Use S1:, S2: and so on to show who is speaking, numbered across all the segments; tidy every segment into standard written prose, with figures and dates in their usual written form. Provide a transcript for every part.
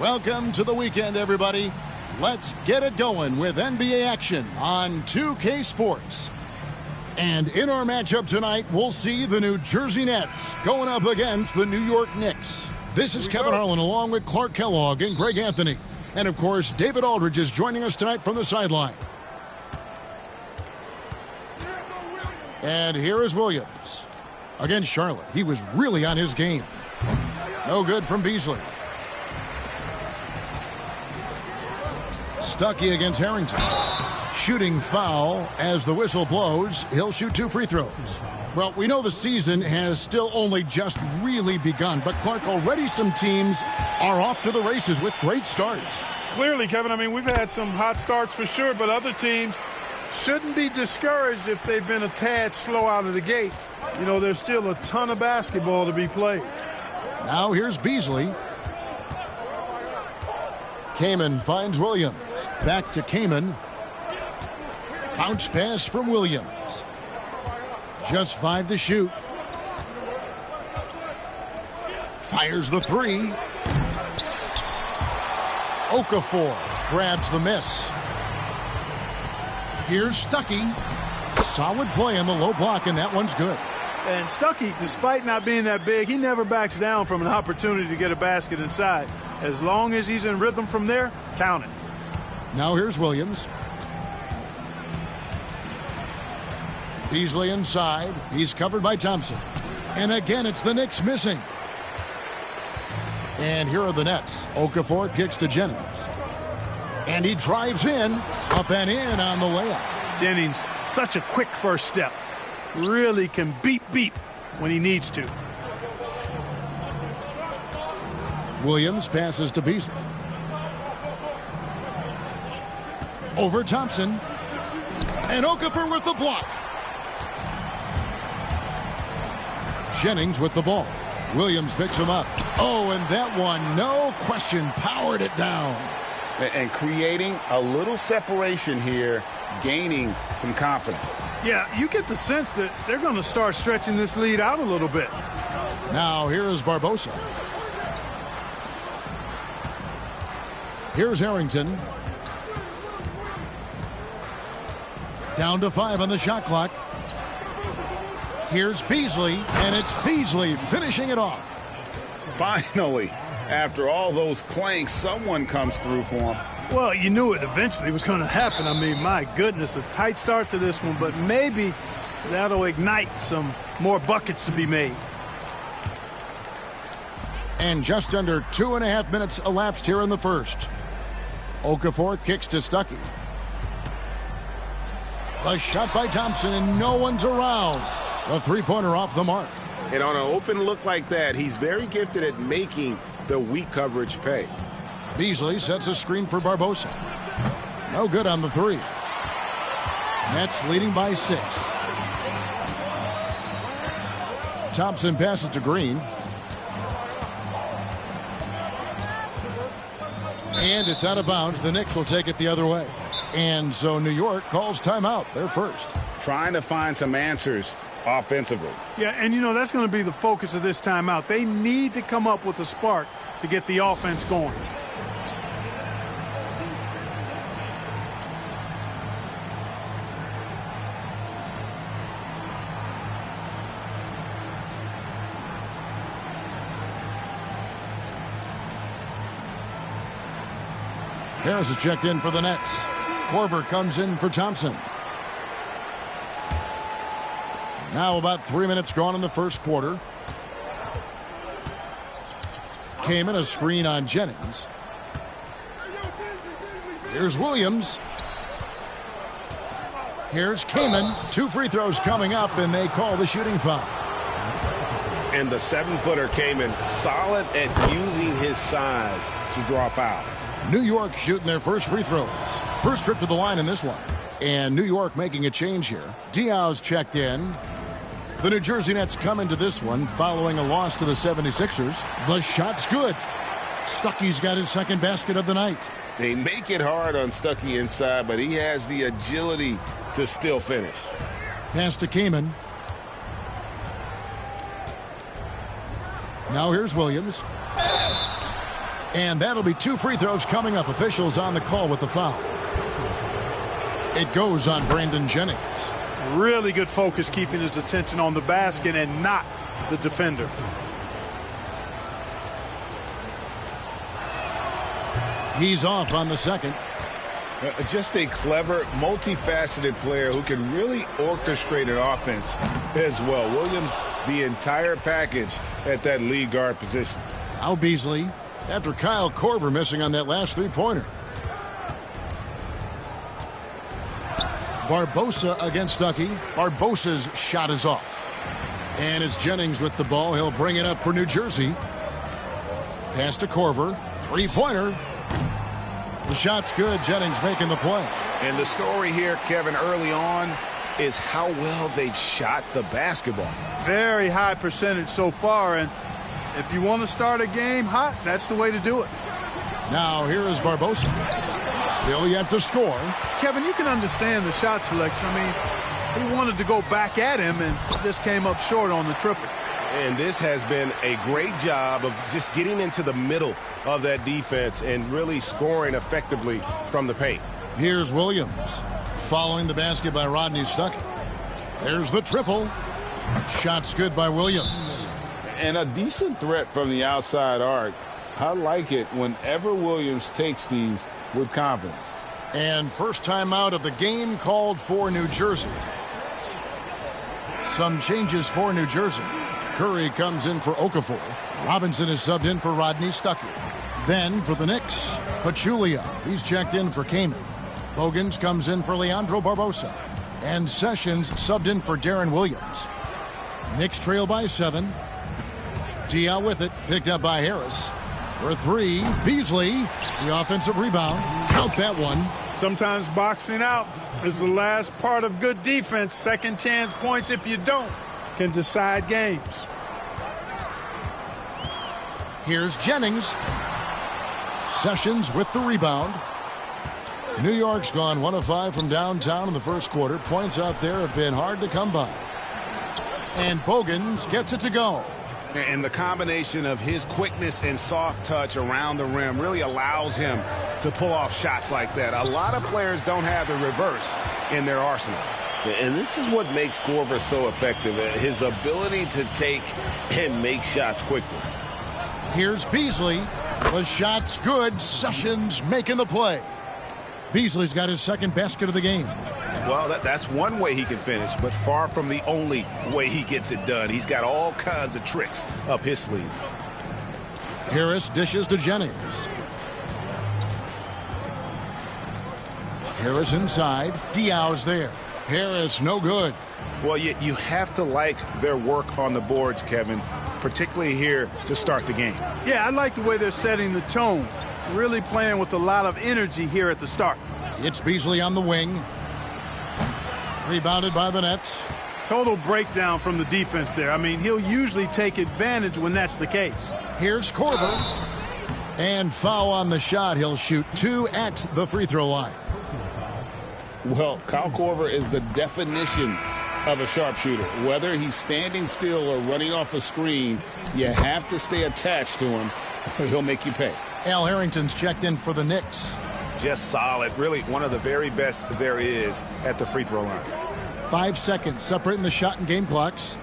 S1: Welcome to the weekend, everybody. Let's get it going with NBA action on 2K Sports. And in our matchup tonight, we'll see the New Jersey Nets going up against the New York Knicks. This is Kevin Harlan along with Clark Kellogg and Greg Anthony. And, of course, David Aldridge is joining us tonight from the sideline. And here is Williams. Against Charlotte, he was really on his game. No good from Beasley. Stuckey against Harrington. Shooting foul as the whistle blows. He'll shoot 2 free throws. Well, we know the season has still only just really begun, but Clark, already some teams are off to the races with great starts.
S2: Clearly, Kevin, I mean, we've had some hot starts for sure, but other teams shouldn't be discouraged if they've been a tad slow out of the gate. You know, there's still a ton of basketball to be played.
S1: Now here's Beasley. Kaman finds Williams. Back to Kaman. Bounce pass from Williams. Just 5 to shoot. Fires the 3. Okafor grabs the miss. Here's Stuckey. Solid play on the low block, and that one's good.
S2: And Stuckey, despite not being that big, he never backs down from an opportunity to get a basket inside. As long as he's in rhythm from there, count it.
S1: Now here's Williams. Beasley inside. He's covered by Thompson. And again, it's the Knicks missing. And here are the Nets. Okafor kicks to Jennings. And he drives in. Up and in on the layup.
S2: Jennings, such a quick first step. Really can beat when he needs to.
S1: Williams passes to Beasley. Over Thompson. And Okafor with the block. Jennings with the ball. Williams picks him up. Oh, and that one, no question, powered it down.
S3: And creating a little separation here, gaining some confidence.
S2: Yeah, you get the sense that they're going to start stretching this lead out a little bit.
S1: Now here is Barbosa. Here's Harrington. Down to 5 on the shot clock. Here's Beasley, and it's Beasley finishing it off.
S3: Finally, after all those clanks, someone comes through for him.
S2: Well, you knew it eventually was going to happen. I mean, my goodness, a tight start to this one, but maybe that'll ignite some more buckets to be made.
S1: And just under 2.5 minutes elapsed here in the first. Okafor kicks to Stuckey. The shot by Thompson, and no one's around. The three-pointer off the mark.
S3: And on an open look like that, he's very gifted at making the weak coverage pay.
S1: Beasley sets a screen for Barbosa. No good on the 3. Nets leading by 6. Thompson passes to Green. And it's out of bounds. The Knicks will take it the other way. And so New York calls timeout. They're first.
S3: Trying to find some answers offensively.
S2: Yeah, and you know, that's going to be the focus of this timeout. They need to come up with a spark to get the offense going.
S1: Harris is checked in for the Nets. Korver comes in for Thompson. Now about 3 minutes gone in the first quarter. Kaman, a screen on Jennings. Here's Williams. Here's Kaman. 2 free throws coming up, and they call the shooting foul.
S3: And the 7-footer Kaman, solid at using his size to draw foul.
S1: New York shooting their first free throws. First trip to the line in this one. And New York making a change here. Diaz checked in. The New Jersey Nets come into this one following a loss to the 76ers. The shot's good. Stuckey's got his second basket of the night.
S3: They make it hard on Stuckey inside, but he has the agility to still finish.
S1: Pass to Kaman. Now here's Williams. And that'll be 2 free throws coming up. Officials on the call with the foul. It goes on Brandon Jennings.
S2: Really good focus, keeping his attention on the basket and not the defender.
S1: He's off on the second.
S3: Just a clever, multifaceted player who can really orchestrate an offense as well. Williams, the entire package at that lead guard position.
S1: Now Beasley, after Kyle Korver missing on that last three-pointer. Barbosa against Stuckey. Barbosa's shot is off. And it's Jennings with the ball. He'll bring it up for New Jersey. Pass to Korver. Three-pointer. The shot's good. Jennings making the play.
S3: And the story here, Kevin, early on is how well they've shot the basketball.
S2: Very high percentage so far, and if you want to start a game hot, that's the way to do it.
S1: Now here is Barbosa. Still yet to score.
S2: Kevin, you can understand the shot selection. I mean, he wanted to go back at him, and this came up short on the triple.
S3: And this has been a great job of just getting into the middle of that defense and really scoring effectively from the paint.
S1: Here's Williams. Following the basket by Rodney Stuckey. There's the triple. Shot's good by Williams.
S4: And a decent threat from the outside arc. I like it whenever Williams takes these with confidence.
S1: And first time out of the game called for New Jersey. Some changes for New Jersey. Curry comes in for Okafor. Robinson is subbed in for Rodney Stuckey. Then for the Knicks, Pachulia. He's checked in for Kaman. Bogans comes in for Leandro Barbosa. And Sessions subbed in for Darren Williams. Knicks trail by 7. Diaw with it, picked up by Harris. For 3, Beasley. The offensive rebound. Count that one.
S2: Sometimes boxing out is the last part of good defense. Second chance points, if you don't, can decide games.
S1: Here's Jennings. Sessions with the rebound. New York's gone 1 of 5 from downtown in the first quarter. Points out there have been hard to come by. And Bogans gets it to go.
S3: And the combination of his quickness and soft touch around the rim really allows him to pull off shots like that. A lot of players don't have the reverse in their arsenal. And this is what makes Korver so effective, his ability to take and make shots quickly.
S1: Here's Beasley. The shot's good. Sessions making the play. Beasley's got his second basket of the game.
S3: Well, that's one way he can finish, but far from the only way he gets it done. He's got all kinds of tricks up his sleeve.
S1: Harris dishes to Jennings. Harris inside. Diaw's there. Harris, no good.
S3: Well, you have to like their work on the boards, Kevin, particularly here to start the game.
S2: Yeah, I like the way they're setting the tone. Really playing with a lot of energy here at the start.
S1: It's Beasley on the wing. Rebounded by the Nets.
S2: Total breakdown from the defense there. I mean, he'll usually take advantage when that's the case.
S1: Here's Korver. And foul on the shot. He'll shoot 2 at the free throw line.
S4: Well, Kyle Korver is the definition of a sharpshooter. Whether he's standing still or running off a screen, you have to stay attached to him or he'll make you pay.
S1: Al Harrington's checked in for the Knicks.
S3: Just solid. Really one of the very best there is at the free throw line.
S1: 5 seconds separating the shot and game clocks.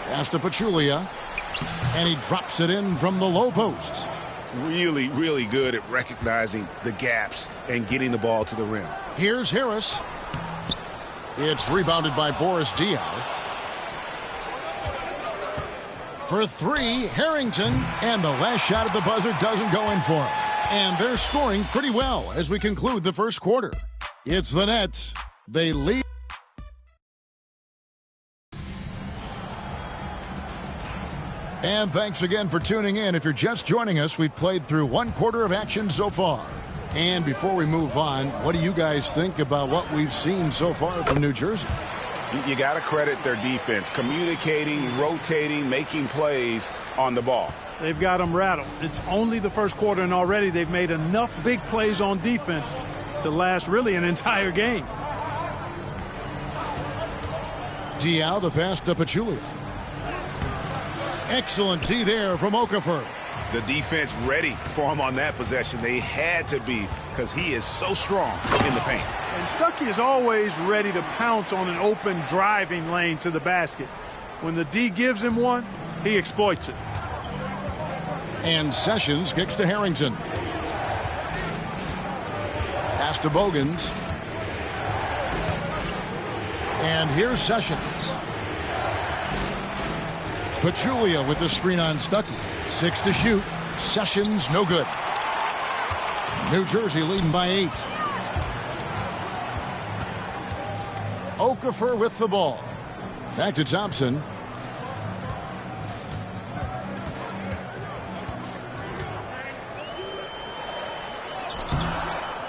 S1: Pass to Pachulia. And he drops it in from the low post.
S3: Really, really good at recognizing the gaps and getting the ball to the rim.
S1: Here's Harris. It's rebounded by Boris Diaw. For 3, Harrington. And the last shot at the buzzer doesn't go in for him. And they're scoring pretty well as we conclude the first quarter. It's the Nets. They lead. And thanks again for tuning in. If you're just joining us, we've played through 1 quarter of action so far. And before we move on, what do you guys think about what we've seen so far from New Jersey?
S3: You got to credit their defense, communicating, rotating, making plays on the ball.
S2: They've got them rattled. It's only the first quarter, and already they've made enough big plays on defense to last really an entire game.
S1: Diaw, the pass to Pachulia. Excellent D there from Okafor.
S3: The defense ready for him on that possession. They had to be, because he is so strong in the paint.
S2: And Stuckey is always ready to pounce on an open driving lane to the basket. When the D gives him one, he exploits it.
S1: And Sessions kicks to Harrington. Pass to Bogans. And here's Sessions. Pachulia with the screen on Stuckey. 6 to shoot. Sessions, no good. New Jersey leading by 8. Okafor with the ball. Back to Thompson.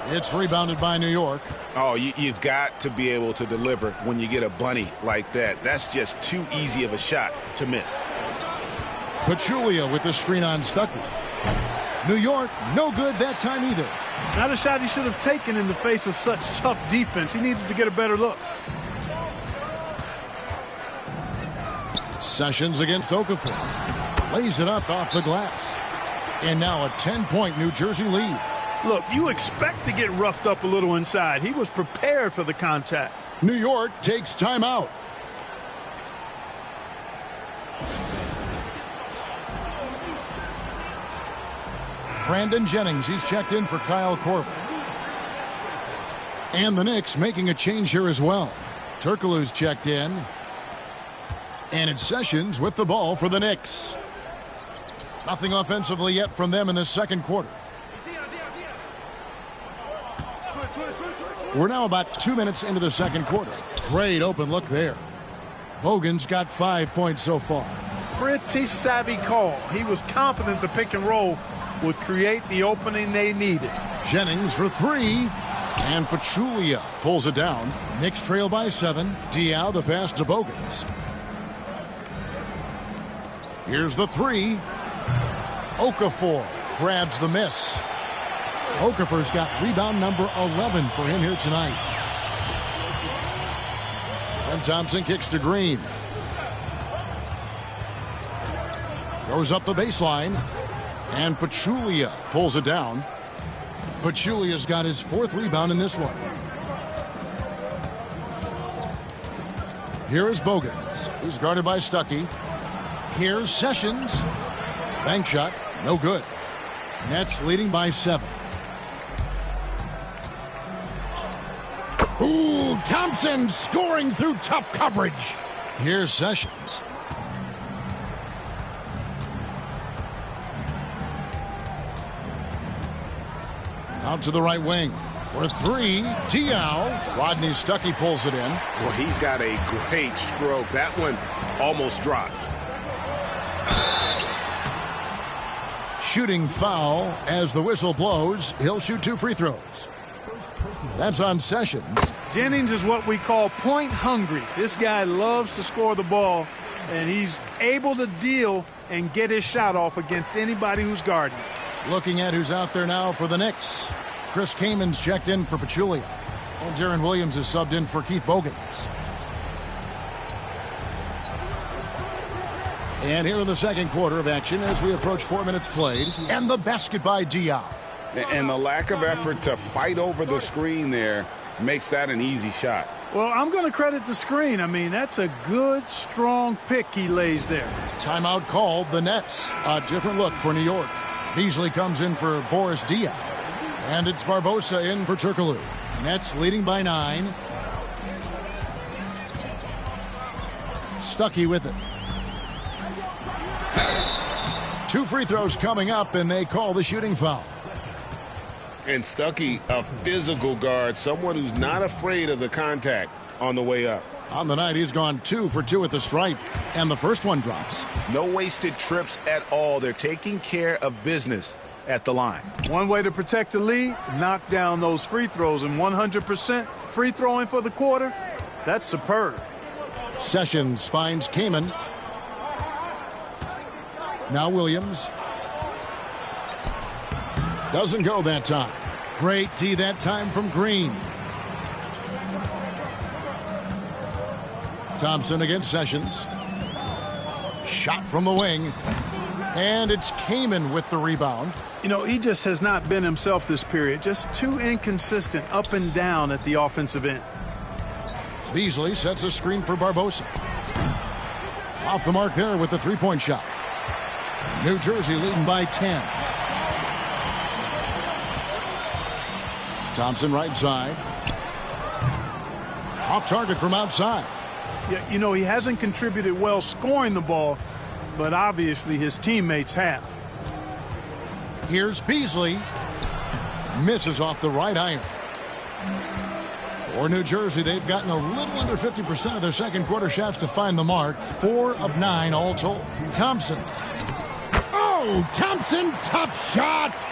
S1: It's rebounded by New York.
S3: Oh, you've got to be able to deliver when you get a bunny like that. That's just too easy of a shot to miss.
S1: Pachulia with the screen on Stuckey. New York, no good that time either.
S2: Not a shot he should have taken in the face of such tough defense. He needed to get a better look.
S1: Sessions against Okafor. Lays it up off the glass. And now a 10-point New Jersey lead.
S2: Look, you expect to get roughed up a little inside. He was prepared for the contact.
S1: New York takes timeout. Brandon Jennings, he's checked in for Kyle Korver. And the Knicks making a change here as well. Turkoglu's checked in. And it's Sessions with the ball for the Knicks. Nothing offensively yet from them in the second quarter. We're now about 2 minutes into the second quarter. Great open look there. Bogan's got 5 points so far.
S2: Pretty savvy call. He was confident the pick and roll would create the opening they needed.
S1: Jennings for 3. And Pachulia pulls it down. Knicks trail by 7. Diaw the pass to Bogans. Here's the 3. Okafor grabs the miss. Okafor's got rebound number 11 for him here tonight. And Thompson kicks to Green. Goes up the baseline. And Pachulia pulls it down. Pachulia's got his 4th rebound in this one. Here is Bogans. He's guarded by Stuckey. Here's Sessions. Bank shot, no good. Nets leading by 7. Ooh, Thompson scoring through tough coverage. Here's Sessions. Out to the right wing. For 3, Diaw. Rodney Stuckey pulls it in.
S3: Well, he's got a great stroke. That one almost dropped.
S1: Shooting foul as the whistle blows. He'll shoot 2 free throws. That's on Sessions.
S2: Jennings is what we call point hungry. This guy loves to score the ball, and he's able to deal and get his shot off against anybody who's guarding.
S1: Looking at who's out there now for the Knicks. Chris Kamen's checked in for Pachulia. And Darren Williams is subbed in for Keith Bogans. And here in the second quarter of action as we approach 4 minutes played. And the basket by Diaw.
S3: And the lack of effort to fight over the screen there makes that an easy shot.
S2: Well, I'm going to credit the screen. I mean, that's a good, strong pick he lays there.
S1: Timeout called the Nets. A different look for New York. Beasley comes in for Boris Diaw. And it's Barbosa in for Turkoglu. Nets leading by 9. Stuckey with it. 2 free throws coming up, and they call the shooting foul.
S3: And Stuckey, a physical guard, someone who's not afraid of the contact on the way up.
S1: On the night, he's gone 2 for 2 at the stripe, and the first one drops.
S3: No wasted trips at all. They're taking care of business at the line.
S2: One way to protect the lead, knock down those free throws, and 100% free throwing for the quarter, that's superb.
S1: Sessions finds Kaman. Now Williams. Doesn't go that time. Great D that time from Green. Thompson against Sessions. Shot from the wing. And it's Kaman with the rebound.
S2: You know, he just has not been himself this period. Just too inconsistent up and down at the offensive end.
S1: Beasley sets a screen for Barbosa. Off the mark there with the three-point shot. New Jersey leading by 10. Thompson right side. Off target from outside.
S2: Yeah, you know, he hasn't contributed well scoring the ball, but obviously his teammates have.
S1: Here's Beasley. Misses off the right iron. For New Jersey, they've gotten a little under 50% of their second quarter shots to find the mark. 4 of 9 all told. Thompson. Oh, Thompson, tough shot.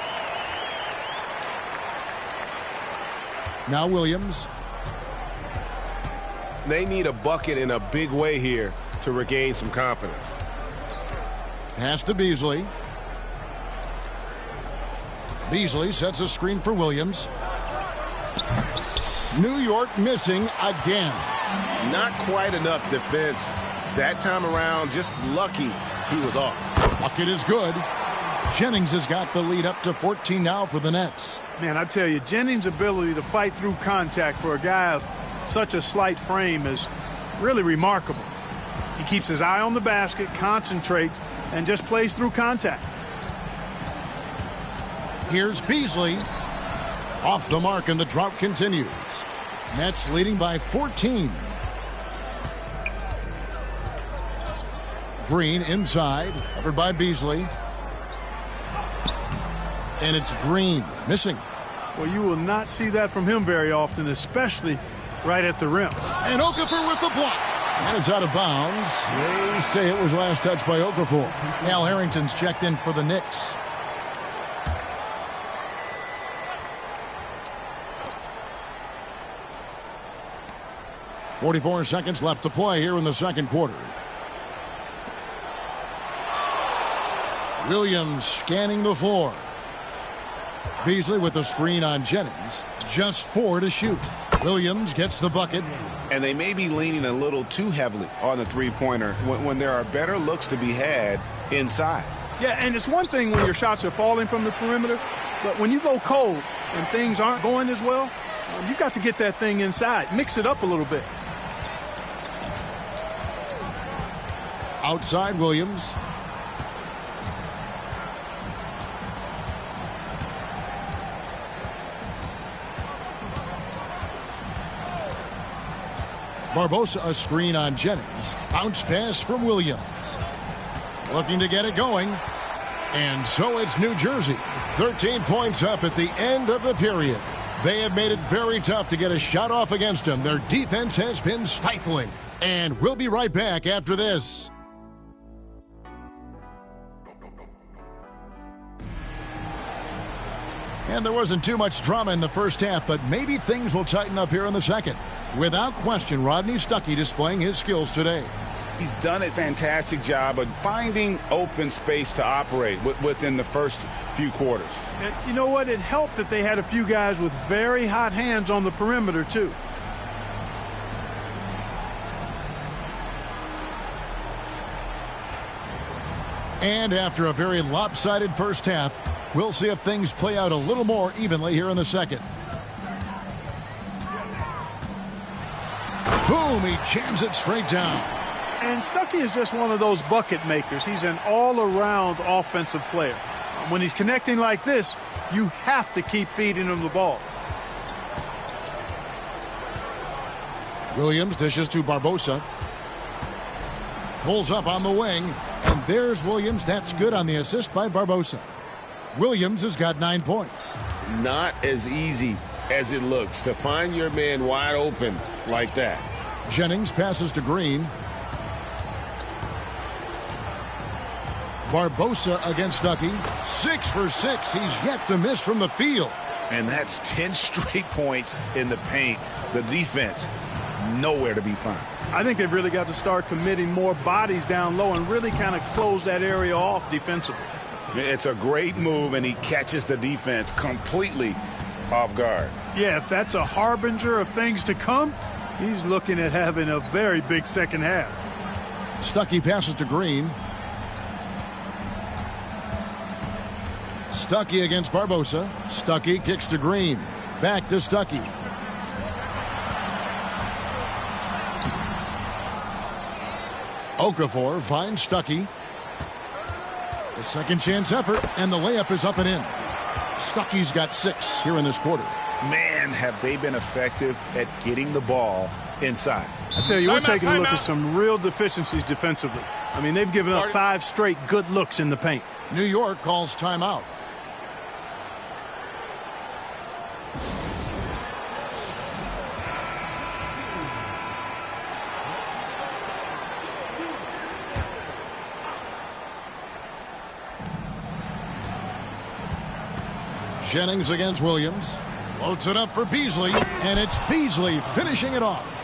S1: Now Williams.
S3: They need a bucket in a big way here to regain some confidence.
S1: Pass to Beasley. Beasley sets a screen for Williams. New York missing again.
S3: Not quite enough defense that time around. Just lucky he was off.
S1: Bucket is good. Jennings has got the lead up to 14 now for the Nets.
S2: Man, I tell you, Jennings' ability to fight through contact for a guy of such a slight frame is really remarkable. He keeps his eye on the basket, concentrates, and just plays through contact.
S1: Here's Beasley. Off the mark, and the drought continues. Nets leading by 14. Green inside, covered by Beasley. And it's Green missing.
S2: Well, you will not see that from him very often, especially right at the rim.
S1: And Okafor with the block. And it's out of bounds. They say it was last touched by Okafor. Al Harrington's checked in for the Knicks. .44 seconds left to play here in the second quarter. Williams scanning the floor. Beasley with the screen on Jennings. Just 4 to shoot. Williams gets the bucket.
S3: And they may be leaning a little too heavily on the three-pointer when there are better looks to be had inside.
S2: Yeah, and it's one thing when your shots are falling from the perimeter, but when you go cold and things aren't going as well, you've got to get that thing inside. Mix it up a little bit.
S1: Outside Williams. Barbosa a screen on Jennings. Bounce pass from Williams. Looking to get it going. And so it's New Jersey. 13 points up at the end of the period. They have made it very tough to get a shot off against them. Their defense has been stifling. And we'll be right back after this. And there wasn't too much drama in the first half, but maybe things will tighten up here in the second. Without question, Rodney Stuckey displaying his skills today.
S3: He's done a fantastic job of finding open space to operate within the first few quarters.
S2: And you know what? It helped that they had a few guys with very hot hands on the perimeter, too.
S1: And after a very lopsided first half, we'll see if things play out a little more evenly here in the second. Boom, he jams it straight down.
S2: And Stuckey is just one of those bucket makers. He's an all-around offensive player. When he's connecting like this, you have to keep feeding him the ball.
S1: Williams dishes to Barbosa. Pulls up on the wing, and there's Williams. That's good on the assist by Barbosa. Williams has got 9 points.
S4: Not as easy as it looks to find your man wide open like that.
S1: Jennings passes to Green. Barbosa against Stuckey. 6 for 6. He's yet to miss from the field.
S3: And that's 10 straight points in the paint. The defense, nowhere to be found.
S2: I think they've really got to start committing more bodies down low and really kind of close that area off defensively.
S3: It's a great move, and he catches the defense completely off guard.
S2: Yeah, if that's a harbinger of things to come, he's looking at having a very big second half.
S1: Stuckey passes to Green. Stuckey against Barbosa. Stuckey kicks to Green. Back to Stuckey. Okafor finds Stuckey. The second chance effort, and the layup is up and in. Stuckey's got 6 here in this quarter.
S3: Man, have they been effective at getting the ball inside.
S2: I tell you, we're taking a look at some real deficiencies defensively. I mean, they've given up 5 straight good looks in the paint.
S1: New York calls timeout. Jennings against Williams. Loads it up for Beasley, and it's Beasley finishing it off.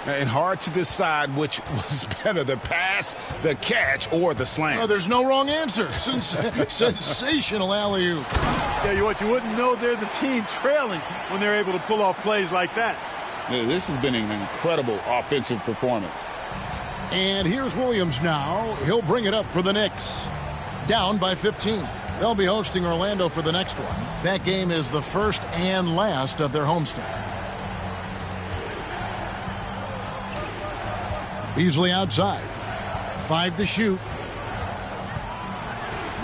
S3: And hard to decide which was better, the pass, the catch, or the slam.
S1: Oh, there's no wrong answer. Sensational alley-oop.
S2: Tell you what, you wouldn't know they're the team trailing when they're able to pull off plays like that.
S4: This has been an incredible offensive performance.
S1: And here's Williams now. He'll bring it up for the Knicks. Down by 15. They'll be hosting Orlando for the next one. That game is the first and last of their homestand. Beasley outside. 5 to shoot.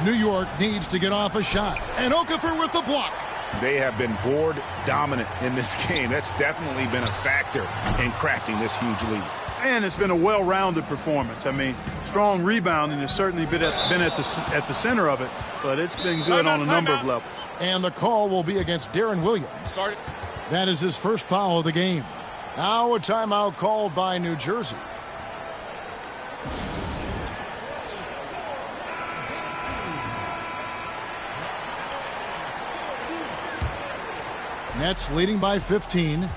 S1: New York needs to get off a shot. And Okafor with the block.
S3: They have been board dominant in this game. That's definitely been a factor in crafting this huge lead.
S2: And it's been a well-rounded performance. I mean, strong rebounding has certainly been at the center of it, but it's been good on a number of levels.
S1: And the call will be against Darren Williams. That is his first foul of the game. Now a timeout called by New Jersey. Nets leading by 15.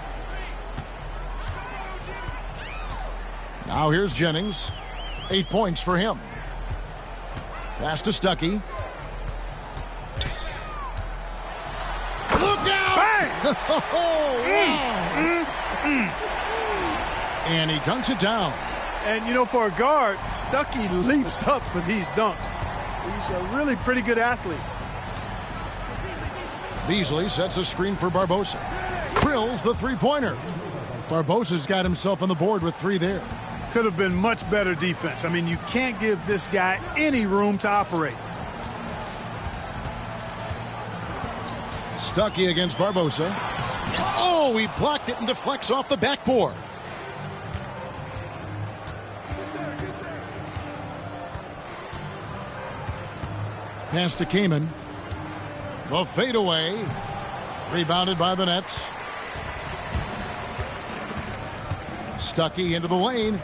S1: Now here's Jennings. 8 points for him. Pass to Stuckey. Look out!
S2: Bang!
S1: And he dunks it down.
S2: And, you know, for a guard, Stuckey leaps up for these dunks. He's a really pretty good athlete.
S1: Beasley sets a screen for Barbosa. Drills the three-pointer. Barbosa's got himself on the board with 3 there.
S2: Could have been much better defense. I mean, you can't give this guy any room to operate.
S1: Stuckey against Barbosa. Oh, he blocked it and deflects off the backboard. Pass to Kaman. The fadeaway. Rebounded by the Nets. Stuckey into the lane.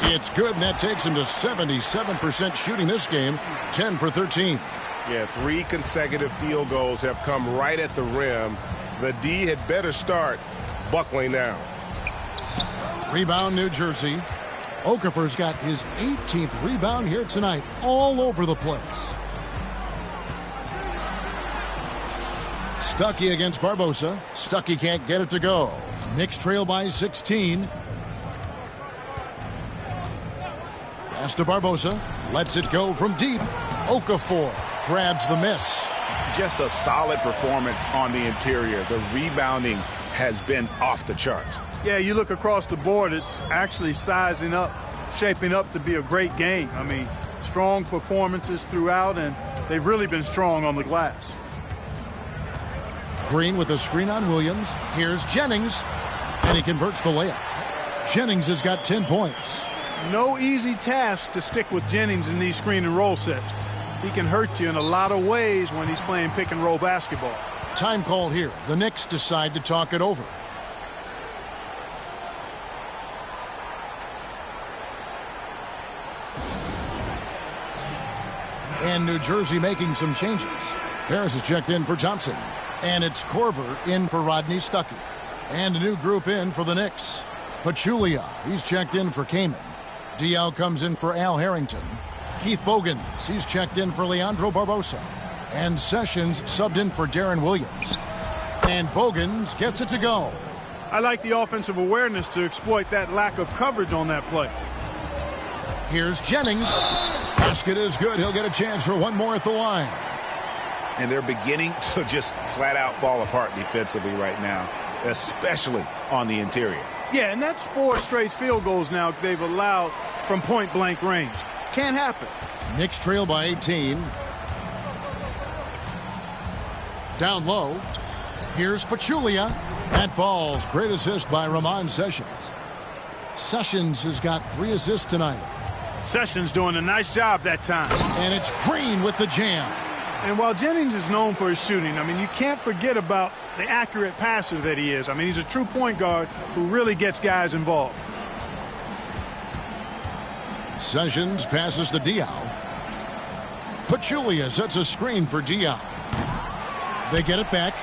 S1: It's good, and that takes him to 77% shooting this game. 10 for 13.
S5: Yeah, 3 consecutive field goals have come right at the rim. The D had better start buckling down.
S1: Rebound, New Jersey. Okafor's got his 18th rebound here tonight. All over the place. Stuckey against Barbosa. Stuckey can't get it to go. Knicks trail by 16. Pass to Barbosa. Lets it go from deep. Okafor grabs the miss.
S3: Just a solid performance on the interior. The rebounding has been off the charts.
S2: Yeah, you look across the board, it's actually sizing up, shaping up to be a great game. I mean, strong performances throughout, and they've really been strong on the glass.
S1: Green with a screen on Williams. Here's Jennings, and he converts the layup. Jennings has got 10 points.
S2: No easy task to stick with Jennings in these screen and roll sets. He can hurt you in a lot of ways when he's playing pick and roll basketball.
S1: Time call here. The Knicks decide to talk it over. And New Jersey making some changes. Harris is checked in for Thompson. And it's Korver in for Rodney Stuckey. And a new group in for the Knicks. Pachulia, he's checked in for Kaman. Diaw comes in for Al Harrington. Keith Bogans, he's checked in for Leandro Barbosa. And Sessions subbed in for Darren Williams. And Bogans gets it to go.
S2: I like the offensive awareness to exploit that lack of coverage on that play.
S1: Here's Jennings. Basket is good. He'll get a chance for one more at the line.
S3: And they're beginning to just flat out fall apart defensively right now, especially on the interior.
S2: Yeah, and that's 4 straight field goals now they've allowed from point-blank range. Can't happen.
S1: Knicks trail by 18. Down low. Here's Pachulia. That falls. Great assist by Ramon Sessions. Sessions has got 3 assists tonight.
S2: Sessions doing a nice job that time.
S1: And it's Green with the jam.
S2: And while Jennings is known for his shooting, I mean, you can't forget about the accurate passer that he is. I mean, he's a true point guard who really gets guys involved.
S1: Sessions passes to Diaw. Pachulia sets a screen for Diaw. They get it back.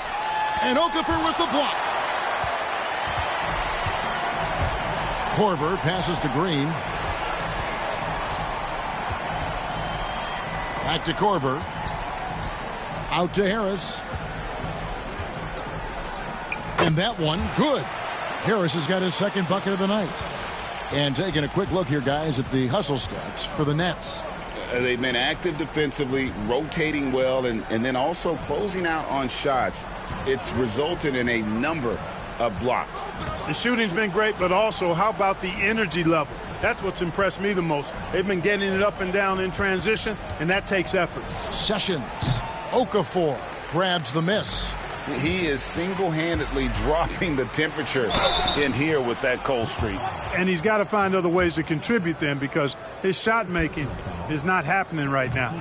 S1: And Okafor with the block. Korver passes to Green. Back to Korver. Out to Harris. And that one, good. Harris has got his second bucket of the night. And taking a quick look here, guys, at the hustle stats for the Nets.
S4: They've been active defensively, rotating well, and then also closing out on shots. It's resulted in a number of blocks.
S2: The shooting's been great, but also how about the energy level? That's what's impressed me the most. They've been getting it up and down in transition, and that takes effort.
S1: Sessions. Okafor grabs the miss.
S4: He is single-handedly dropping the temperature in here with that cold streak.
S2: And he's got to find other ways to contribute then, because his shot making is not happening right now.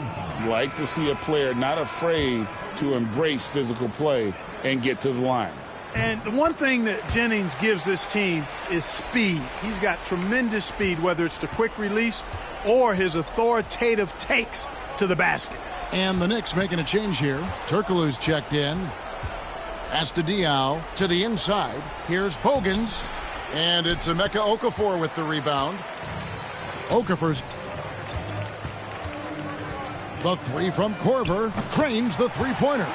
S4: Like to see a player not afraid to embrace physical play and get to the line.
S2: And the one thing that Jennings gives this team is speed. He's got tremendous speed, whether it's the quick release or his authoritative takes to the basket.
S1: And the Knicks making a change here. Turkoglu's checked in. Pass to Diaw to the inside. Here's Bogans. And it's Emeka Okafor with the rebound. Okafor's the 3 from Korver. Trains the three-pointer.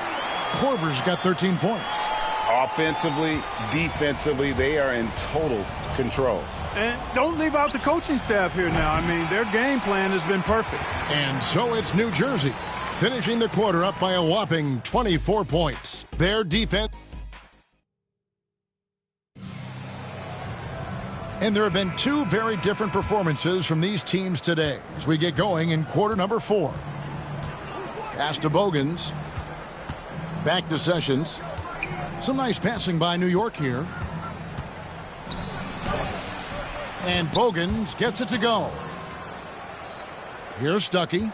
S1: Korver's got 13 points.
S4: Offensively, defensively, they are in total control.
S2: And don't leave out the coaching staff here now. I mean, their game plan has been perfect.
S1: And so it's New Jersey, finishing the quarter up by a whopping 24 points. Their defense. And there have been 2 very different performances from these teams today as we get going in quarter number 4. Pass to Bogans. Back to Sessions. Some nice passing by New York here. And Bogans gets it to go. Here's Stuckey.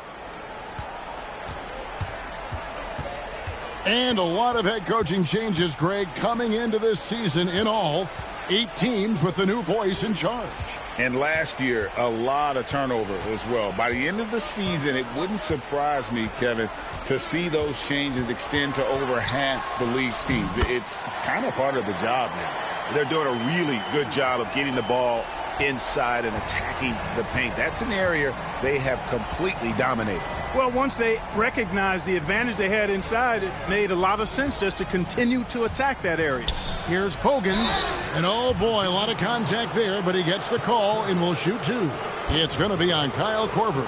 S1: And a lot of head coaching changes, Greg, coming into this season. In all, 8 teams with a new voice in charge.
S4: And last year, a lot of turnover as well. By the end of the season, it wouldn't surprise me, Kevin, to see those changes extend to over half the league's teams. It's kind of part of the job now.
S3: They're doing a really good job of getting the ball inside and attacking the paint. That's an area they have completely dominated.
S2: Well, once they recognized the advantage they had inside, it made a lot of sense just to continue to attack that area.
S1: Here's Bogans, and oh boy, a lot of contact there, but he gets the call and will shoot 2. It's going to be on Kyle Korver.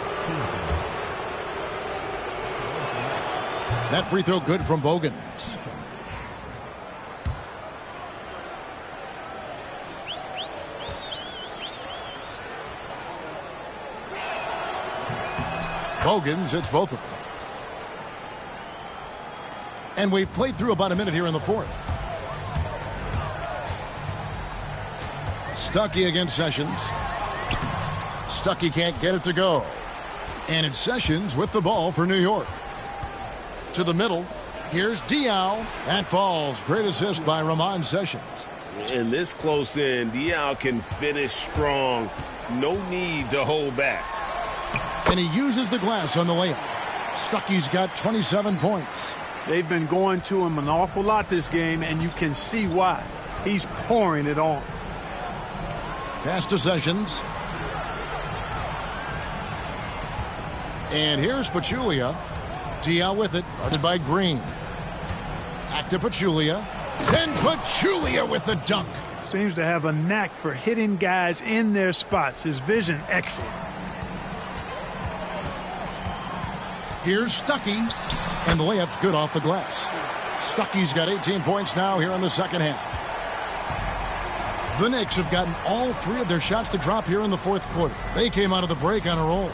S1: That free throw good from Bogans. Bogans hits both of them. And we've played through about a minute here in the 4th. Stuckey against Sessions. Stuckey can't get it to go. And it's Sessions with the ball for New York. To the middle. Here's Diaw. That falls. Great assist by Ramon Sessions.
S5: And this close in, Diaw can finish strong. No need to hold back.
S1: And he uses the glass on the layup. Stuckey's got 27 points.
S2: They've been going to him an awful lot this game, and you can see why. He's pouring it on.
S1: Pass to Sessions. And here's Pachulia. Diaw with it. Guarded by Green. Back to Pachulia. Then Pachulia with the dunk.
S2: Seems to have a knack for hitting guys in their spots. His vision excellent.
S1: Here's Stuckey. And the layup's good off the glass. Stuckey's got 18 points now here in the second half. The Knicks have gotten all 3 of their shots to drop here in the fourth quarter. They came out of the break on a roll.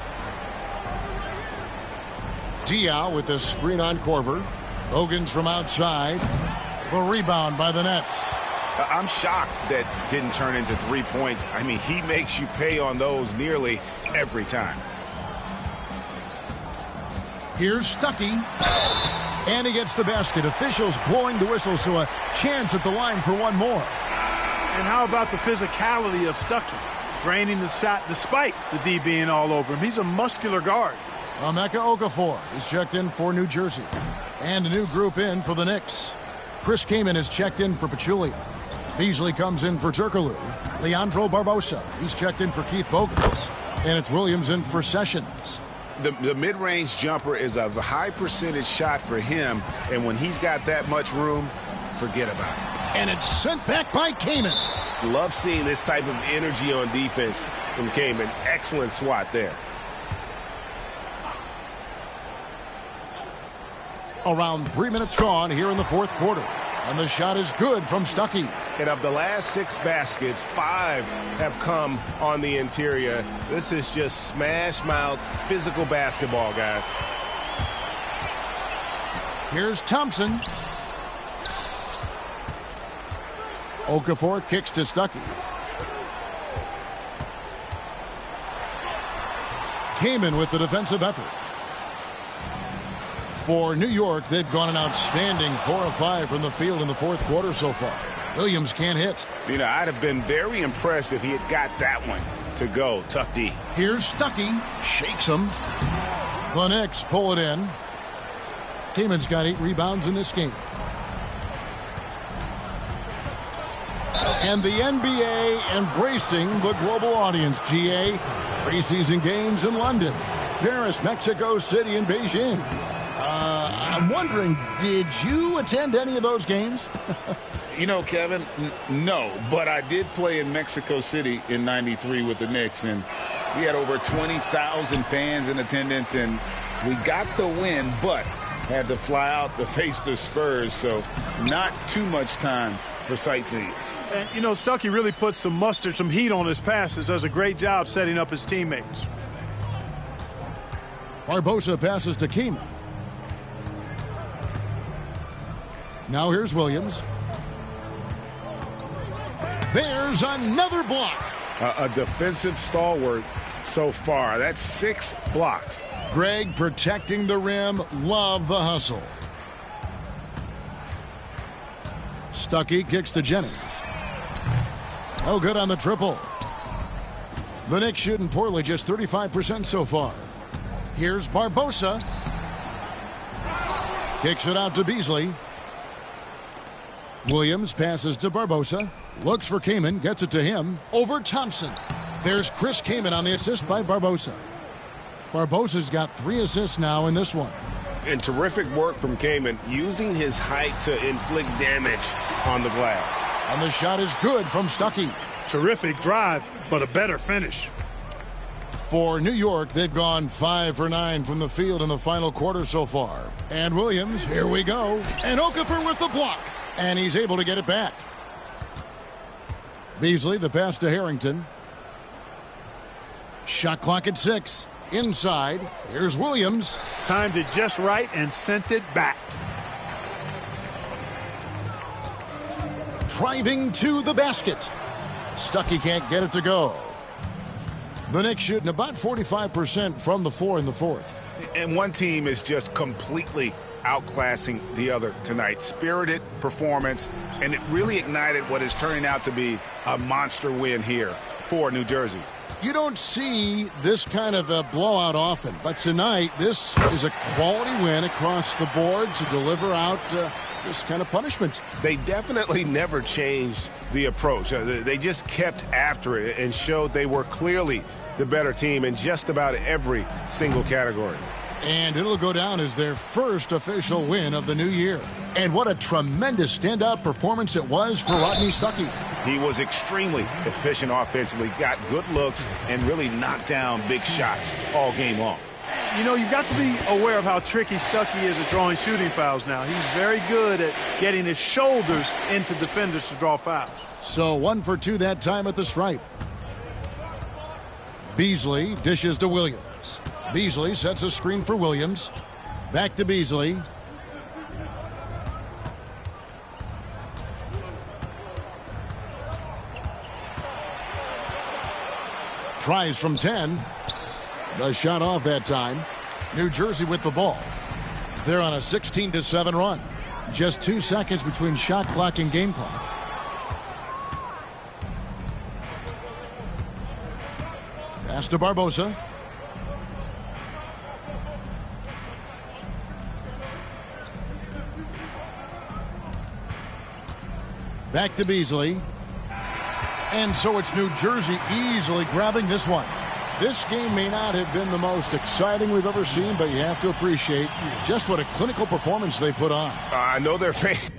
S1: Diaw with the screen on Korver. Bogans from outside. The rebound by the Nets.
S3: I'm shocked that didn't turn into 3 points. I mean, he makes you pay on those nearly every time.
S1: Here's Stuckey. And he gets the basket. Officials blowing the whistle, so a chance at the line for one more.
S2: And how about the physicality of Stuckey? Draining the shot despite the D being all over him. He's a muscular guard.
S1: Emeka Okafor is checked in for New Jersey. And a new group in for the Knicks. Chris Kaman is checked in for Pachulia. Beasley comes in for Turkoglu. Leandro Barbosa, he's checked in for Keith Bogans. And it's Williams in for Sessions.
S3: The mid-range jumper is a high percentage shot for him, and when he's got that much room, forget about it.
S1: And it's sent back by Kaman.
S5: Love seeing this type of energy on defense from Kaman. Excellent swat there.
S1: Around 3 minutes gone here in the fourth quarter. And the shot is good from Stuckey.
S5: And of the last 6 baskets, 5 have come on the interior. This is just smash-mouth physical basketball, guys.
S1: Here's Thompson. Okafor kicks to Stuckey. Kaman with the defensive effort. For New York, they've gone an outstanding 4 of 5 from the field in the fourth quarter so far. Williams can't hit.
S3: You know, I'd have been very impressed if he had got that one to go. Tough D.
S1: Here's Stuckey. Shakes him. The Knicks pull it in. Kaman's got 8 rebounds in this game. And the NBA embracing the global audience, GA. Preseason games in London, Paris, Mexico City, and Beijing. I'm wondering, did you attend any of those games?
S4: You know, Kevin, no, but I did play in Mexico City in '93 with the Knicks, and we had over 20,000 fans in attendance, and we got the win, but had to fly out to face the Spurs, so not too much time for sightseeing.
S2: And, you know, Stuckey really puts some mustard, some heat on his passes, does a great job setting up his teammates.
S1: Barbosa passes to Kaman. Now here's Williams. There's another block.
S5: A defensive stalwart so far. That's 6 blocks.
S1: Greg protecting the rim. Love the hustle. Stuckey kicks to Jennings. Oh, good on the triple. The Knicks shooting poorly, just 35% so far. Here's Barbosa. Kicks it out to Beasley. Williams passes to Barbosa. Looks for Kaman, gets it to him. Over Thompson. There's Chris Kaman on the assist by Barbosa. Barbosa's got 3 assists now in this one.
S5: And terrific work from Kaman, using his height to inflict damage on the glass.
S1: And the shot is good from Stuckey.
S2: Terrific drive, but a better finish.
S1: For New York, they've gone 5 for 9 from the field in the final quarter so far. And Williams, here we go. And Okafor with the block. And he's able to get it back. Beasley, the pass to Harrington. Shot clock at 6. Inside, here's Williams.
S2: Timed it just right and sent it back.
S1: Driving to the basket. Stuckey can't get it to go. The Knicks shooting about 45% from the floor in the fourth.
S3: And one team is just completely outclassing the other tonight. Spirited performance, and it really ignited what is turning out to be a monster win here for New Jersey.
S1: You don't see this kind of a blowout often, but tonight this is a quality win across the board to deliver out this kind of punishment.
S5: They definitely never changed the approach. They just kept after it and showed they were clearly the better team in just about every single category.
S1: And it'll go down as their first official win of the new year. And what a tremendous standout performance it was for Rodney Stuckey.
S3: He was extremely efficient offensively, got good looks, and really knocked down big shots all game long.
S2: You know, you've got to be aware of how tricky Stuckey is at drawing shooting fouls now. He's very good at getting his shoulders into defenders to draw fouls.
S1: So 1 for 2 that time at the stripe. Beasley dishes to Williams. Beasley sets a screen for Williams. Back to Beasley. Tries from 10. The shot off that time. New Jersey with the ball. They're on a 16-7 run. Just 2 seconds between shot clock and game clock. Pass to Barbosa. Back to Beasley. And so it's New Jersey easily grabbing this one. This game may not have been the most exciting we've ever seen, but you have to appreciate just what a clinical performance they put on.
S5: I know they're fans.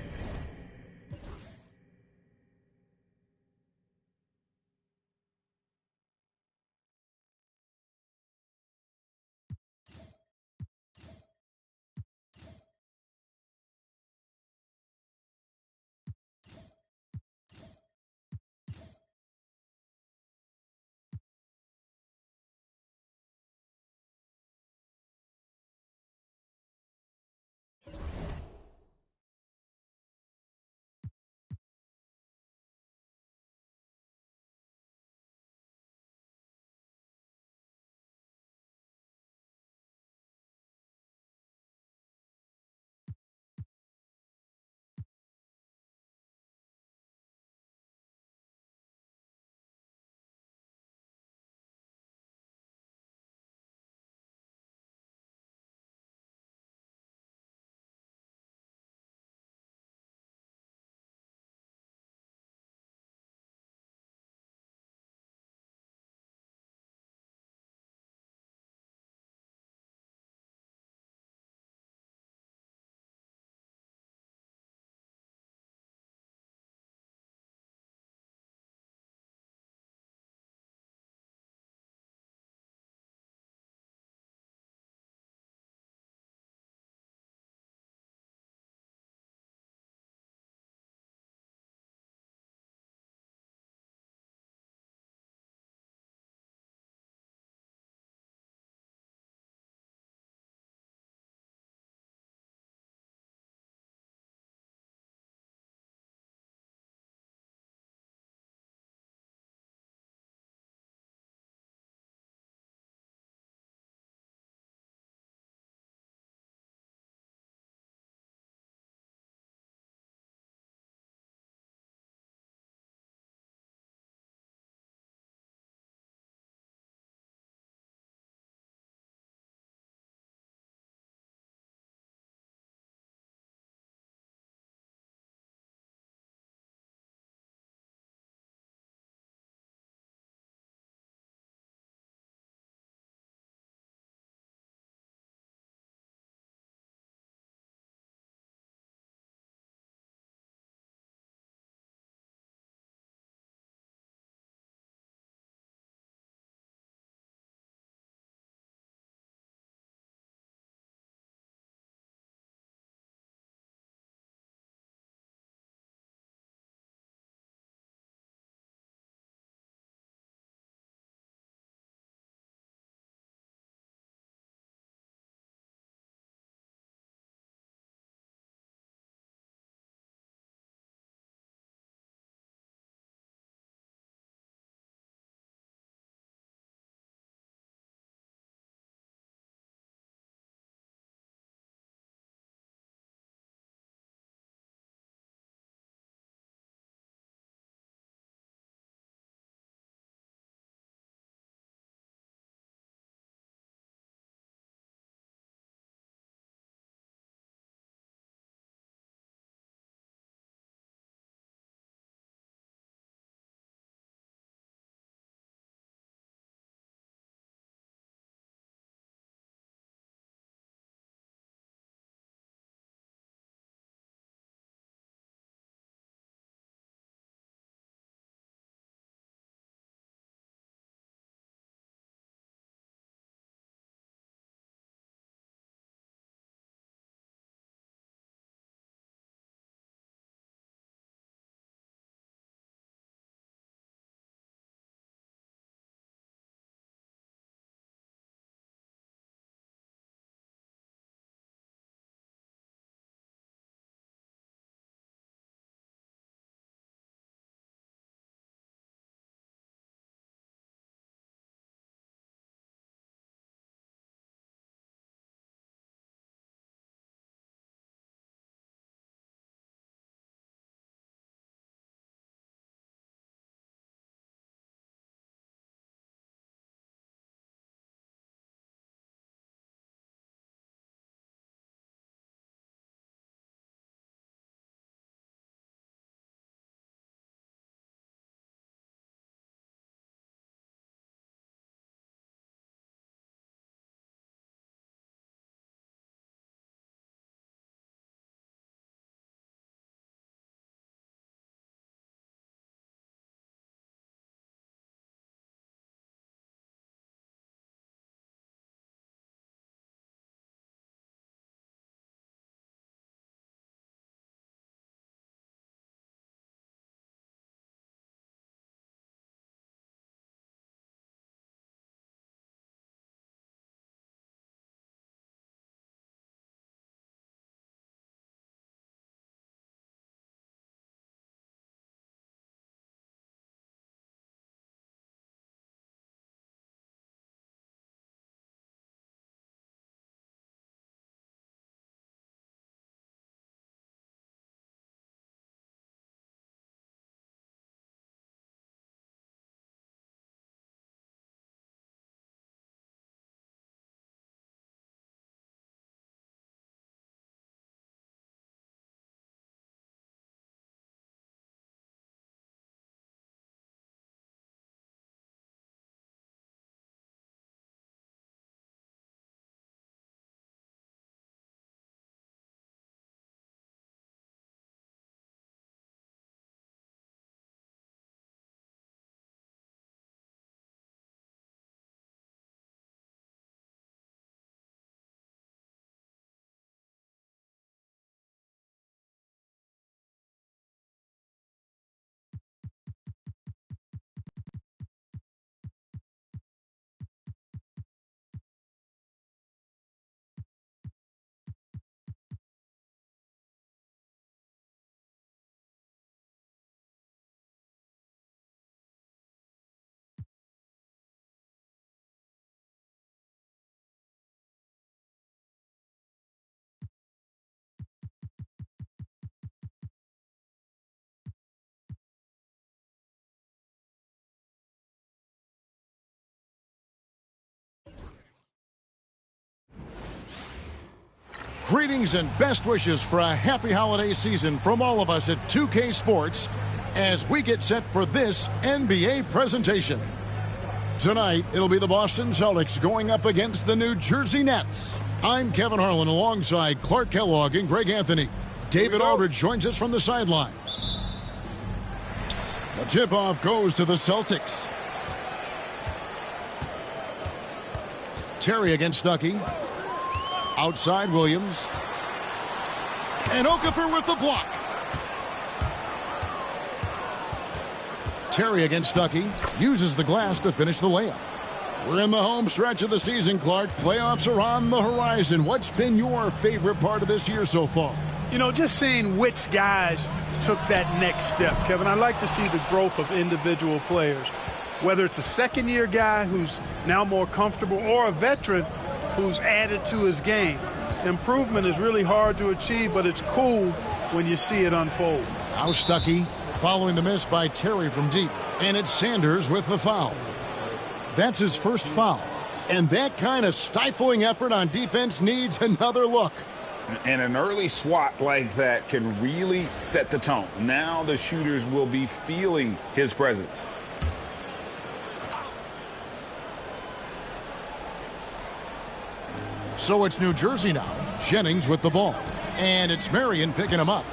S1: Greetings and best wishes for a happy holiday season from all of us at 2K Sports as we get set for this NBA presentation. Tonight, it'll be the Boston Celtics going up against the New Jersey Nets. I'm Kevin Harlan alongside Clark Kellogg and Greg Anthony. David Aldridge joins us from the sideline. The tip-off goes to the Celtics. Terry against Stuckey. Outside Williams. And Okafor with the block. Terry against Stuckey. Uses the glass to finish the layup. We're in the home stretch of the season, Clark. Playoffs are on the horizon. What's been your favorite part of this year so far?
S2: You know, just seeing which guys took that next step, Kevin. I like to see the growth of individual players. Whether it's a second-year guy who's now more comfortable or a veteran who's added to his game. Improvement is really hard to achieve, but it's cool when you see it unfold.
S1: Now Stuckey following the miss by Terry from deep. And it's Sanders with the foul. That's his first foul. And that kind of stifling effort on defense needs another look.
S4: And an early swat like that can really set the tone. Now the shooters will be feeling his presence.
S1: So it's New Jersey now. Jennings with the ball. And it's Marion picking him up.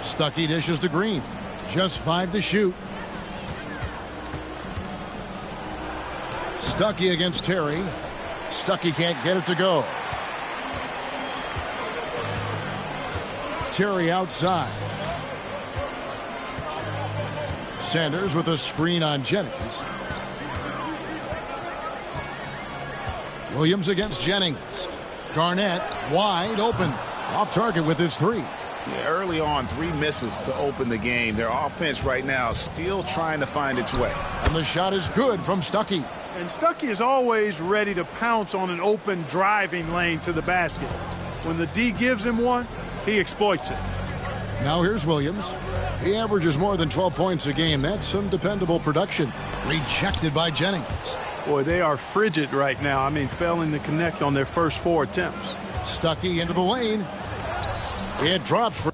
S1: Stuckey dishes to Green. Just 5 to shoot. Stuckey against Terry. Stuckey can't get it to go. Terry outside. Sanders with a screen on Jennings. Williams against Jennings. Garnett wide open. Off target with his 3.
S3: Yeah, early on, 3 misses to open the game. Their offense right now still trying to find its way.
S1: And the shot is good from Stuckey.
S2: And Stuckey is always ready to pounce on an open driving lane to the basket. When the D gives him one, he exploits it.
S1: Now here's Williams. He averages more than 12 points a game. That's some dependable production. Rejected by Jennings.
S2: Boy, they are frigid right now. I mean, failing to connect on their first 4 attempts.
S1: Stuckey into the lane. It drops for...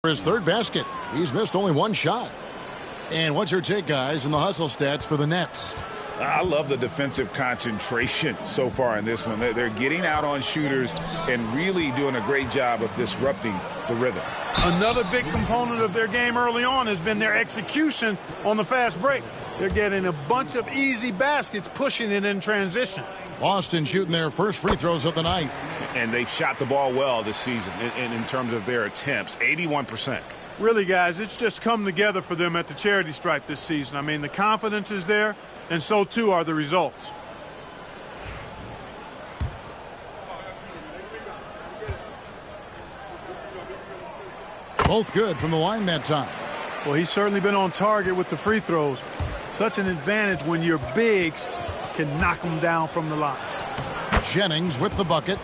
S1: For his 3rd basket. He's missed only 1 shot. And what's your take, guys, in the hustle stats for the Nets?
S4: I love the defensive concentration so far in this one. They're getting out on shooters and really doing a great job of disrupting the rhythm.
S2: Another big component of their game early on has been their execution on the fast break. They're getting a bunch of easy baskets, pushing it in transition.
S1: Boston shooting their first free throws of the night.
S3: And they've shot the ball well this season in terms of their attempts, 81%.
S2: Really, guys, it's just come together for them at the charity stripe this season. I mean, the confidence is there, and so too are the results.
S1: Both good from the line that time.
S2: Well, he's certainly been on target with the free throws. Such an advantage when your bigs can knock them down from the line.
S1: Jennings with the bucket.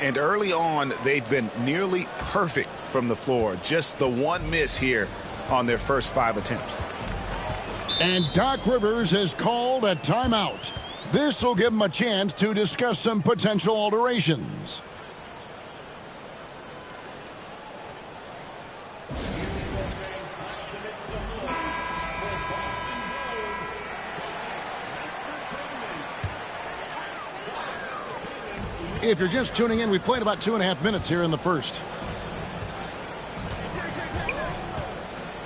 S3: And early on, they've been nearly perfect from the floor. Just the 1 miss here on their first 5 attempts.
S1: And Doc Rivers has called a timeout. This will give him a chance to discuss some potential alterations. If you're just tuning in, we've played about 2.5 minutes here in the first.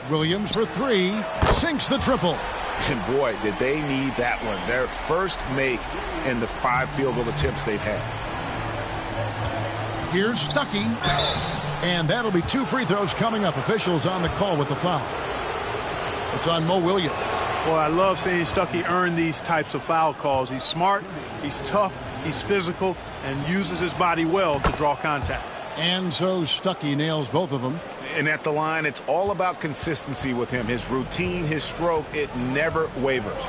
S1: Williams for three, sinks the triple.
S3: And boy, did they need that one. Their first make in the 5 field goal attempts they've had.
S1: Here's Stuckey. And that'll be 2 free throws coming up. Officials on the call with the foul. It's on Mo Williams.
S2: Boy, I love seeing Stuckey earn these types of foul calls. He's smart, he's tough, he's physical, and uses his body well to draw contact.
S1: And so Stuckey nails both of them.
S3: And at the line, it's all about consistency with him. His routine, his stroke, it never wavers.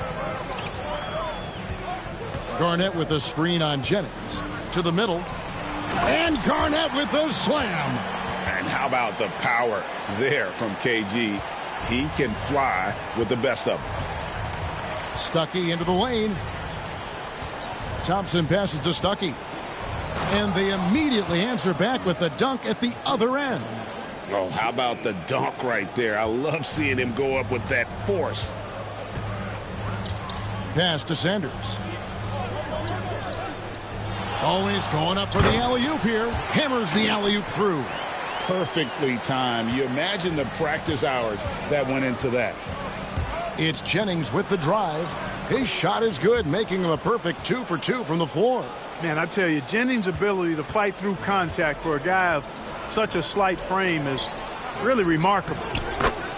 S1: Garnett with a screen on Jennings. To the middle. And Garnett with the slam.
S3: And how about the power there from KG? He can fly with the best of them.
S1: Stuckey into the lane. Thompson passes to Stuckey. And they immediately answer back with the dunk at the other end.
S3: Oh, how about the dunk right there? I love seeing him go up with that force.
S1: Pass to Sanders. Always going up for the alley-oop here. Hammers the alley-oop through.
S4: Perfectly timed. You imagine the practice hours that went into that.
S1: It's Jennings with the drive. His shot is good, making him a perfect 2 for 2 from the floor.
S2: Man, I tell you, Jennings' ability to fight through contact for a guy of such a slight frame is really remarkable.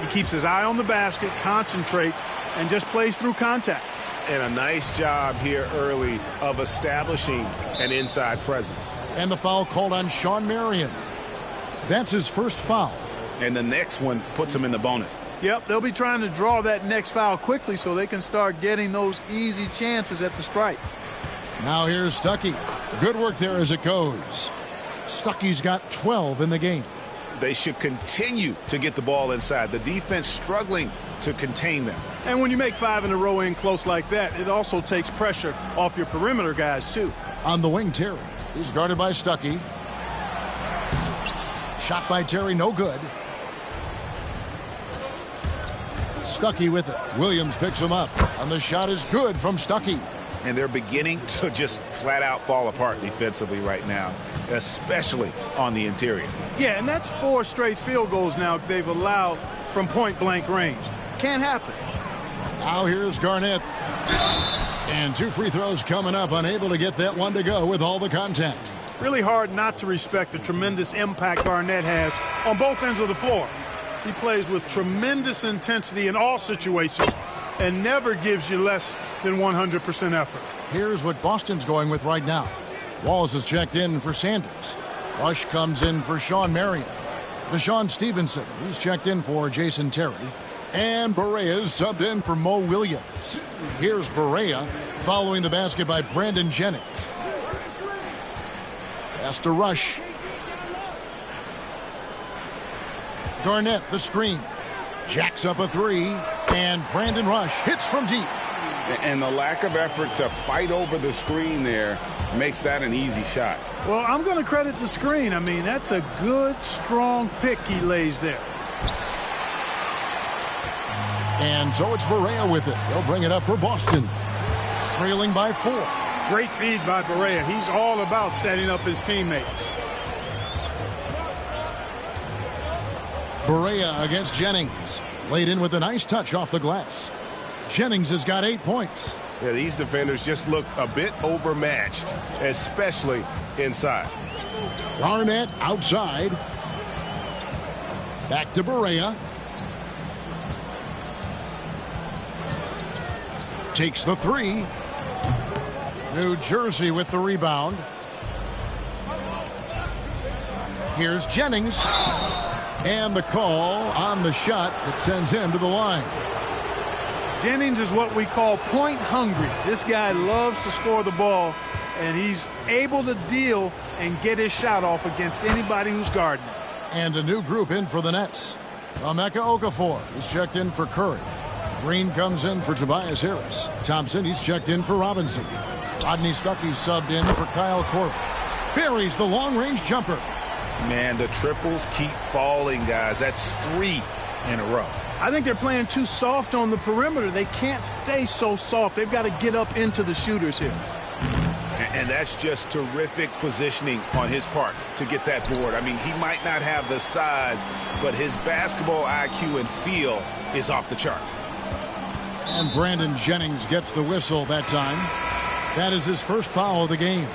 S2: He keeps his eye on the basket, concentrates, and just plays through contact.
S3: And a nice job here early of establishing an inside presence.
S1: And the foul called on Shawn Marion. That's his first foul.
S3: And the next one puts him in the bonus.
S2: Yep, they'll be trying to draw that next foul quickly so they can start getting those easy chances at the stripe.
S1: Now here's Stuckey. Good work there as it goes. Stuckey's got 12 in the game.
S3: They should continue to get the ball inside. The defense struggling to contain them.
S2: And when you make 5 in a row in close like that, it also takes pressure off your perimeter guys, too.
S1: On the wing, Terry. He's guarded by Stuckey. Shot by Terry, no good. Stuckey with it. Williams picks him up. And the shot is good from Stuckey.
S3: And they're beginning to just flat out fall apart defensively right now, especially on the interior.
S2: Yeah, and that's 4 straight field goals now they've allowed from point-blank range. Can't happen.
S1: Now here's Garnett. And 2 free throws coming up, unable to get that one to go with all the contact.
S2: Really hard not to respect the tremendous impact Garnett has on both ends of the floor. He plays with tremendous intensity in all situations and never gives you less than 100% effort.
S1: Here's what Boston's going with right now. Wallace is checked in for Sanders. Rush comes in for Shawn Marion. Deshaun Stevenson, he's checked in for Jason Terry. And Barea is subbed in for Mo Williams. Here's Barea following the basket by Brandon Jennings. Pass to Rush. Garnett, the screen. Jacks up a 3. And Brandon Rush hits from deep.
S3: And the lack of effort to fight over the screen there makes that an easy shot.
S2: Well, I'm going to credit the screen. I mean, that's a good, strong pick he lays there.
S1: And so it's Barea with it. He'll bring it up for Boston. Trailing by 4.
S2: Great feed by Barea. He's all about setting up his teammates.
S1: Barea against Jennings. Laid in with a nice touch off the glass. Jennings has got 8 points.
S3: Yeah, these defenders just look a bit overmatched, especially inside.
S1: Garnett outside. Back to Barea. Takes the 3. New Jersey with the rebound. Here's Jennings. And the call on the shot that sends him to the line.
S2: Jennings is what we call point hungry. This guy loves to score the ball, and he's able to deal and get his shot off against anybody who's guarding him.
S1: And a new group in for the Nets. Emeka Okafor is checked in for Curry. Green comes in for Tobias Harris. Thompson, he's checked in for Robinson. Rodney Stuckey subbed in for Kyle Korver. Buries the long-range jumper.
S3: Man, the triples keep falling, guys. That's 3 in a row.
S2: I think they're playing too soft on the perimeter. They can't stay so soft. They've got to get up into the shooters here.
S5: And that's just terrific positioning on his part to get that board. I mean, he might not have the size, but his basketball IQ and feel is off the charts.
S1: And Brandon Jennings gets the whistle that time. That is his first foul of the game.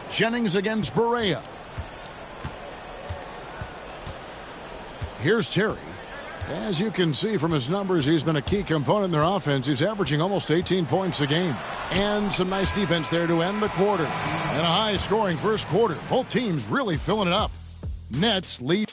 S1: Jennings against Barea. Here's Terry. As you can see from his numbers, he's been a key component in their offense. He's averaging almost 18 points a game. And some nice defense there to end the quarter. And a high-scoring first quarter. Both teams really filling it up. Nets lead.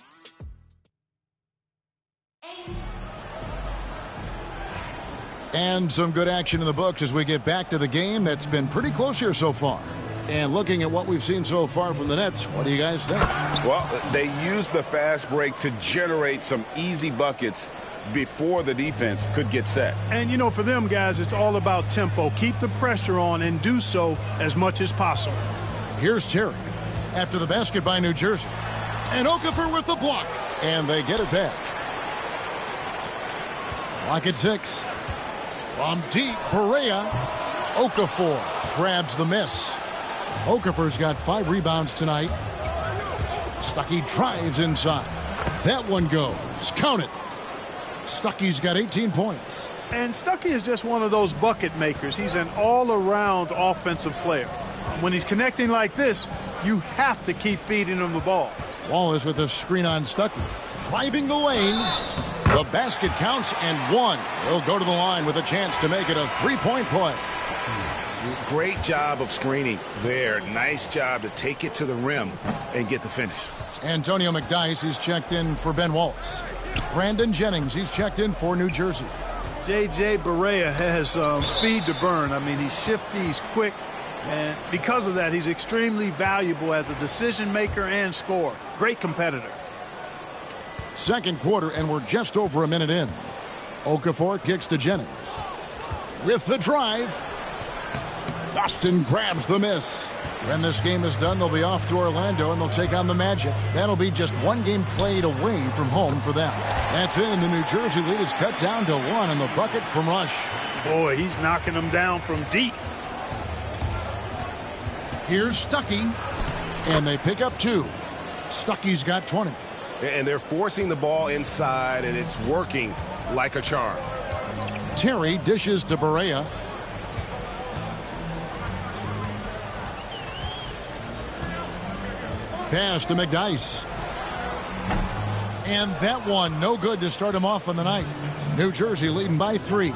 S1: And some good action in the books as we get back to the game that's been pretty close here so far. And looking at what we've seen so far from the Nets, what do you guys think?
S5: Well, they used the fast break to generate some easy buckets before the defense could get set.
S2: And, you know, for them guys, it's all about tempo. Keep the pressure on and do so as much as possible.
S1: Here's Terry after the basket by New Jersey. And Okafor with the block. And they get it back. Lock at 6. From deep, Barea. Okafor grabs the miss. Okafor's got 5 rebounds tonight. Stuckey drives inside. That one goes. Count it. Stuckey's got 18 points.
S2: And Stuckey is just one of those bucket makers. He's an all-around offensive player. When he's connecting like this, you have to keep feeding him the ball.
S1: Wallace with a screen on Stuckey. Driving the lane. The basket counts and one. He'll go to the line with a chance to make it a 3-point play.
S5: Great job of screening there. Nice job to take it to the rim and get the finish.
S1: Antonio McDyess, he's checked in for Ben Wallace. Brandon Jennings, he's checked in for New Jersey.
S2: J.J. Barea has speed to burn. I mean, he's shifty, he's quick, and because of that, he's extremely valuable as a decision maker and scorer. Great competitor.
S1: Second quarter, and we're just over a minute in. Okafor kicks to Jennings. With the drive. Boston grabs the miss. When this game is done, they'll be off to Orlando, and they'll take on the Magic. That'll be just one game played away from home for them. That's it, and the New Jersey lead is cut down to 1 on the bucket from Rush.
S2: Boy, he's knocking them down from deep.
S1: Here's Stuckey, and they pick up 2. Stuckey's got 20.
S5: And they're forcing the ball inside, and it's working like a charm.
S1: Terry dishes to Barea. Pass to McDyess. And that one no good to start him off on the night. New Jersey leading by 3.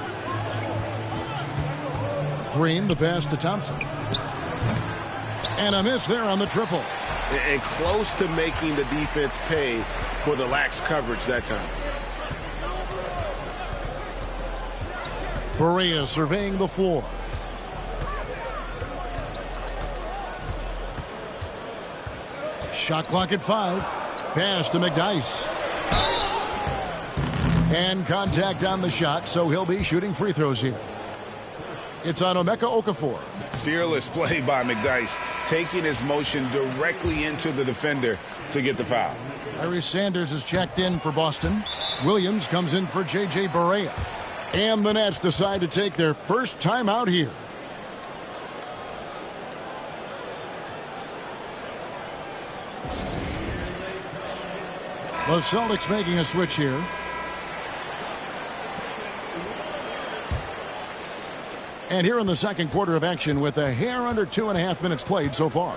S1: Green, the pass to Thompson. And a miss there on the triple.
S5: And close to making the defense pay for the lax coverage that time.
S1: Barea surveying the floor. Shot clock at 5. Pass to McDyess. And contact on the shot, so he'll be shooting free throws here. It's on Emeka Okafor.
S5: Fearless play by McDyess, taking his motion directly into the defender to get the foul.
S1: Larry Sanders is checked in for Boston. Williams comes in for J.J. Barea. And the Nets decide to take their first time out here. The Celtics making a switch here. And here in the second quarter of action with a hair under 2.5 minutes played so far.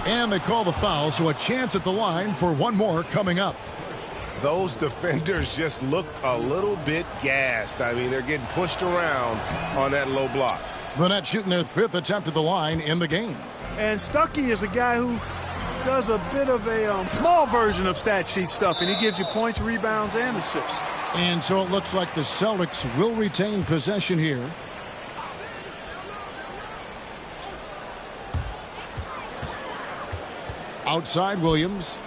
S1: And they call the foul, so a chance at the line for one more coming up.
S5: Those defenders just look a little bit gassed. I mean, they're getting pushed around on that low block.
S1: The Nets shooting their 5th attempt at the line in the game.
S2: And Stuckey is a guy who does a bit of a small version of stat sheet stuff, and he gives you points, rebounds, and assists.
S1: And so it looks like the Celtics will retain possession here. Outside Williams.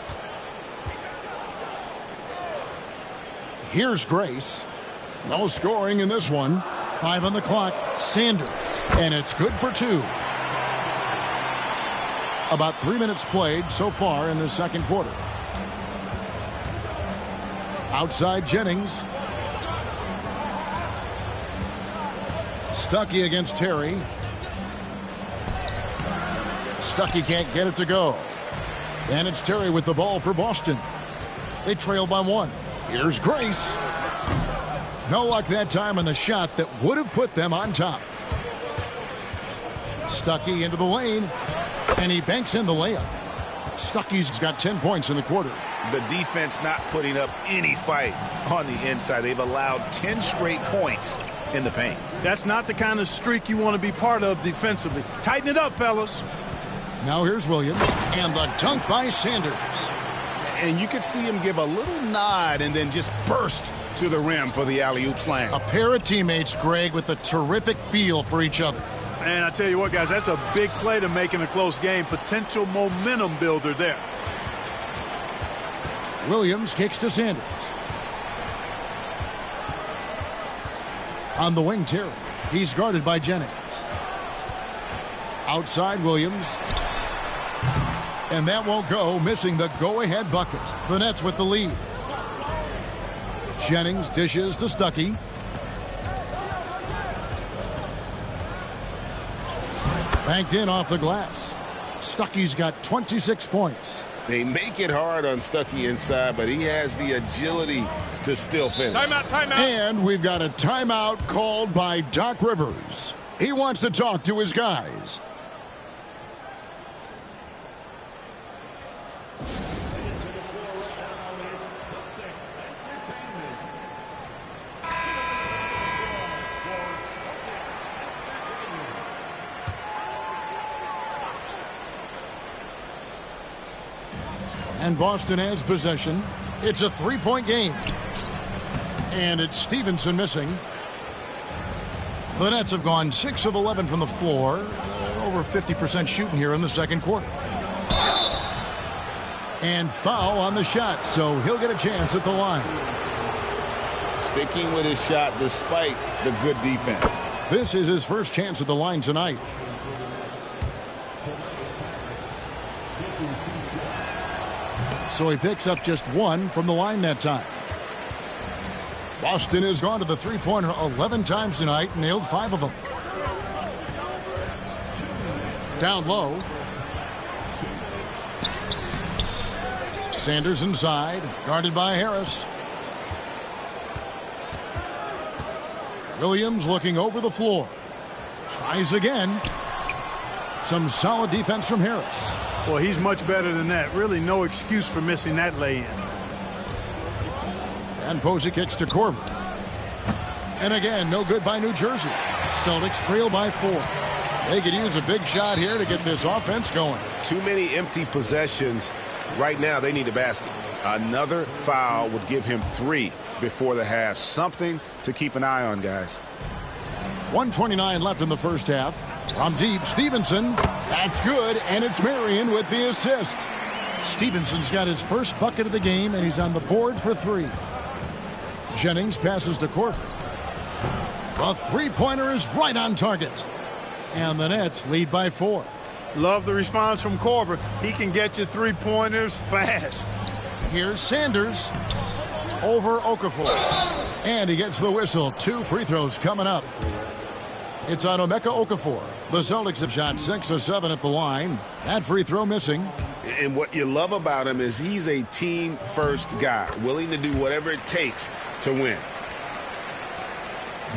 S1: Here's Grace. No scoring in this one. 5 on the clock. Sanders. And it's good for 2. About 3 minutes played so far in the second quarter. Outside Jennings. Stuckey against Terry. Stuckey can't get it to go. And it's Terry with the ball for Boston. They trail by 1. Here's Grace. No luck that time on the shot that would have put them on top. Stuckey into the lane. And he banks in the layup. Stuckey's got 10 points in the quarter.
S3: The defense not putting up any fight on the inside. They've allowed 10 straight points in the paint.
S2: That's not the kind of streak you want to be part of defensively. Tighten it up, fellas.
S1: Now here's Williams. And the dunk by Sanders.
S3: And you could see him give a little nod and then just burst to the rim for the alley-oop slam.
S1: A pair of teammates, Greg, with a terrific feel for each other.
S2: And I tell you what, guys, that's a big play to make in a close game. Potential momentum builder there.
S1: Williams kicks to Sanders. On the wing, Terry. He's guarded by Jennings. Outside Williams. And that won't go, missing the go-ahead bucket. The Nets with the lead. Jennings dishes to Stuckey. Banked in off the glass. Stuckey's got 26 points.
S4: They make it hard on Stuckey inside, but he has the agility to still finish.
S3: Timeout.
S1: And we've got a timeout called by Doc Rivers. He wants to talk to his guys. And Boston has possession. It's a three-point game. And it's Stevenson missing. The Nets have gone 6 of 11 from the floor. Over 50% shooting here in the second quarter. And foul on the shot, so he'll get a chance at the line.
S4: Sticking with his shot despite the good defense.
S1: This is his first chance at the line tonight. So he picks up just 1 from the line that time. Boston has gone to the three-pointer 11 times tonight and nailed 5 of them. Down low. Sanders inside, guarded by Harris. Williams looking over the floor. Tries again. Some solid defense from Harris.
S2: Well, he's much better than that. Really no excuse for missing that lay-in.
S1: And Posey kicks to Korver. And again, no good by New Jersey. Celtics trail by 4. They could use a big shot here to get this offense going.
S5: Too many empty possessions. Right now, they need a basket. Another foul would give him 3 before the half. Something to keep an eye on, guys.
S1: 1:29 left in the first half. From deep, Stevenson. That's good, and it's Marion with the assist. Stevenson's got his first bucket of the game, and he's on the board for 3. Jennings passes to Korver. The three-pointer is right on target. And the Nets lead by 4.
S2: Love the response from Korver. He can get you three-pointers fast.
S1: Here's Sanders over Okafor. And he gets the whistle. 2 free throws coming up. It's on Emeka Okafor. The Celtics have shot 6 of 7 at the line. That free throw missing.
S4: And what you love about him is he's a team-first guy, willing to do whatever it takes to win.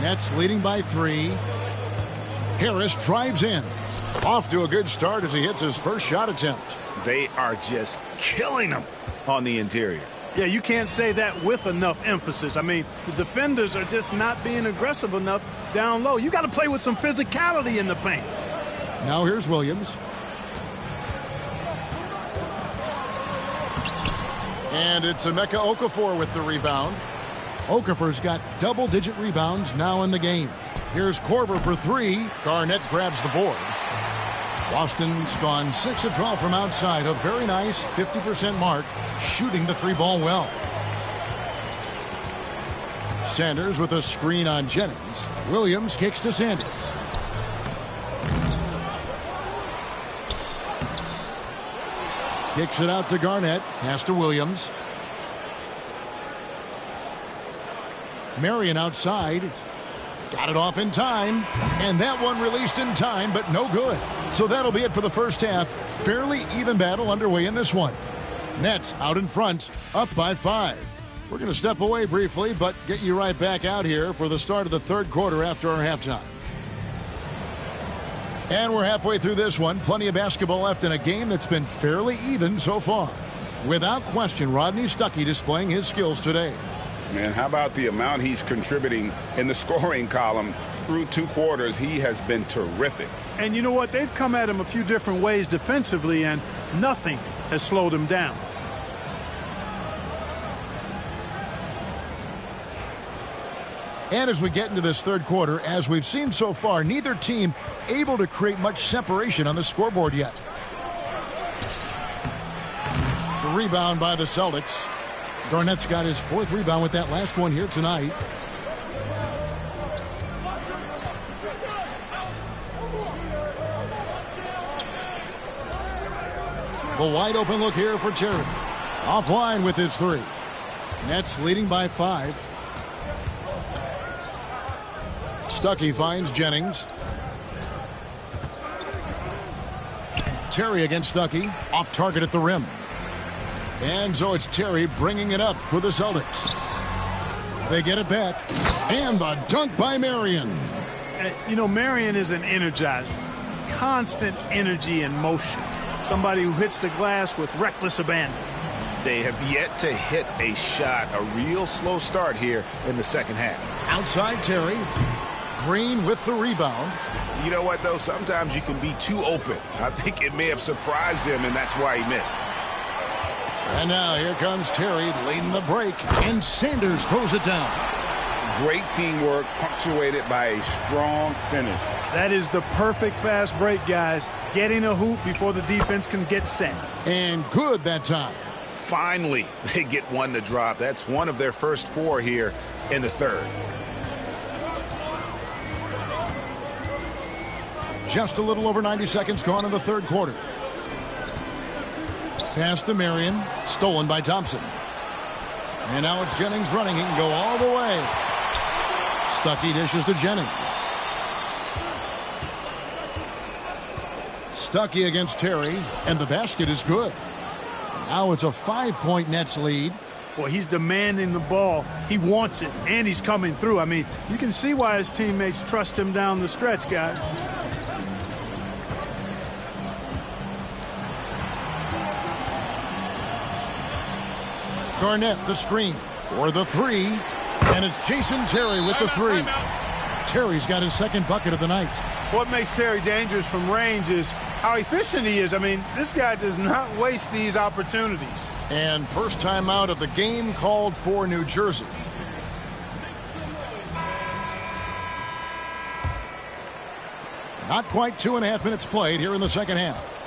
S1: Nets leading by 3. Harris drives in. Off to a good start as he hits his first shot attempt.
S5: They are just killing him on the interior.
S2: Yeah, you can't say that with enough emphasis. I mean, the defenders are just not being aggressive enough down low. You got to play with some physicality in the paint.
S1: Now here's Williams. And it's Emeka Okafor with the rebound. Okafor's got double-digit rebounds now in the game. Here's Korver for 3. Garnett grabs the board. Boston's gone 6 of 12 from outside. A very nice 50% mark, shooting the 3-ball well. Sanders with a screen on Jennings. Williams kicks to Sanders. Kicks it out to Garnett. Pass to Williams. Marion outside. Got it off in time. And that one released in time, but no good. So that'll be it for the first half. Fairly even battle underway in this one. Nets out in front, up by 5. We're going to step away briefly, but get you right back out here for the start of the third quarter after our halftime. And we're halfway through this one. Plenty of basketball left in a game that's been fairly even so far. Without question, Rodney Stuckey displaying his skills today.
S4: And how about the amount he's contributing in the scoring column through 2 quarters? He has been terrific.
S2: And you know what? They've come at him a few different ways defensively, and nothing has slowed him down.
S1: And as we get into this third quarter, as we've seen so far, neither team able to create much separation on the scoreboard yet. The rebound by the Celtics. Garnett's got his 4th rebound with that last one here tonight. The wide open look here for Terry. Offline with his 3. Nets leading by 5. Stuckey finds Jennings. Terry against Stuckey. Off target at the rim. And so it's Terry bringing it up for the Celtics. They get it back. And the dunk by Marion.
S2: You know, Marion is an energizer. Constant energy and motion. Somebody who hits the glass with reckless abandon.
S3: They have yet to hit a shot. A real slow start here in the second half.
S1: Outside Terry. Green with the rebound.
S3: You know what, though? Sometimes you can be too open. I think it may have surprised him, and that's why he missed.
S1: And now here comes Terry leading the break. And Sanders throws it down.
S4: Great teamwork punctuated by a strong finish.
S2: That is the perfect fast break, guys. Getting a hoop before the defense can get set.
S1: And good that time.
S3: Finally, they get one to drop. That's one of their first 4 here in the third.
S1: Just a little over 90 seconds gone in the third quarter. Pass to Marion. Stolen by Thompson. And now it's Jennings running. He can go all the way. Stuckey dishes to Jennings. Stuckey against Terry. And the basket is good. Now it's a 5-point Nets lead.
S2: Well, he's demanding the ball. He wants it, and he's coming through. I mean, you can see why his teammates trust him down the stretch, guys.
S1: Garnett, the screen for the 3. And it's Jason Terry with the 3. Terry's got his 2nd bucket of the night.
S2: What makes Terry dangerous from range is how efficient he is. I mean, this guy does not waste these opportunities.
S1: And first time out of the game called for New Jersey. Not quite 2.5 minutes played here in the second half.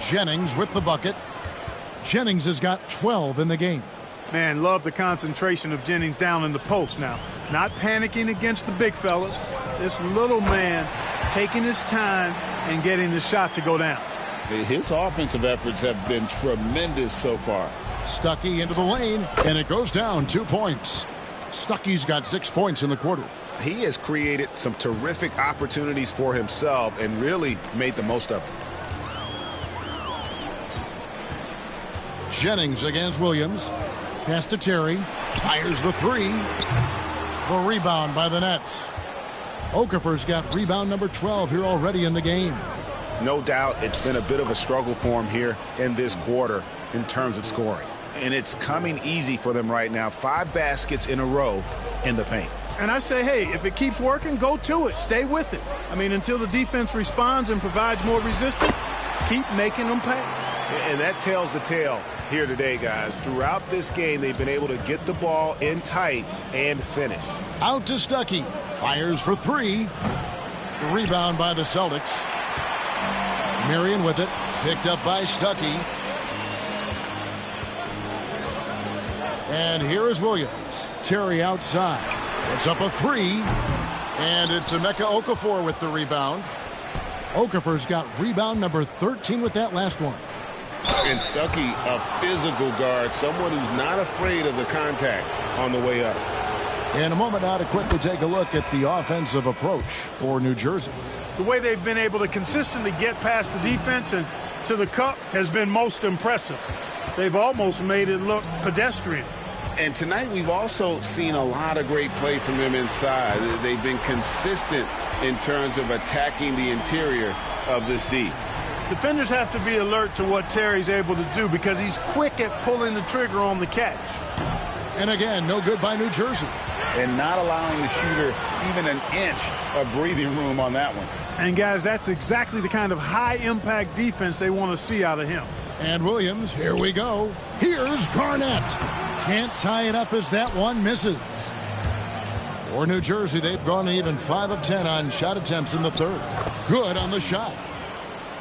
S1: Jennings with the bucket. Jennings has got 12 in the game.
S2: Man, love the concentration of Jennings down in the post now. Not panicking against the big fellas. This little man taking his time and getting the shot to go down.
S4: His offensive efforts have been tremendous so far.
S1: Stuckey into the lane, and it goes down 2 points. Stuckey's got 6 points in the quarter.
S3: He has created some terrific opportunities for himself and really made the most of it.
S1: Jennings against Williams. Pass to Terry. Fires the 3. The rebound by the Nets. Okafor's got rebound number 12 here already in the game.
S3: No doubt it's been a bit of a struggle for him here in this quarter in terms of scoring. And it's coming easy for them right now. 5 baskets in a row in the paint.
S2: And I say, hey, if it keeps working, go to it. Stay with it. I mean, until the defense responds and provides more resistance, keep making them pay.
S3: And that tells the tale here today, guys. Throughout this game, they've been able to get the ball in tight and finish.
S1: Out to Stuckey. Fires for 3. The rebound by the Celtics. Marion with it. Picked up by Stuckey. And here is Williams. Terry outside. It's up a 3. And it's Emeka Okafor with the rebound. Okafor's got rebound number 13 with that last one.
S4: And Stuckey, a physical guard, someone who's not afraid of the contact on the way up.
S1: In a moment now to quickly take a look at the offensive approach for New Jersey.
S2: The way they've been able to consistently get past the defense and to the cup has been most impressive. They've almost made it look pedestrian.
S4: And tonight we've also seen a lot of great play from them inside. They've been consistent in terms of attacking the interior of this D.
S2: Defenders have to be alert to what Terry's able to do because he's quick at pulling the trigger on the catch.
S1: And again, no good by New Jersey.
S4: And not allowing the shooter even an inch of breathing room on that one.
S2: And guys, that's exactly the kind of high-impact defense they want to see out of him.
S1: And Williams, here we go. Here's Garnett. Can't tie it up as that one misses. For New Jersey, they've gone even 5 of 10 on shot attempts in the third. Good on the shot.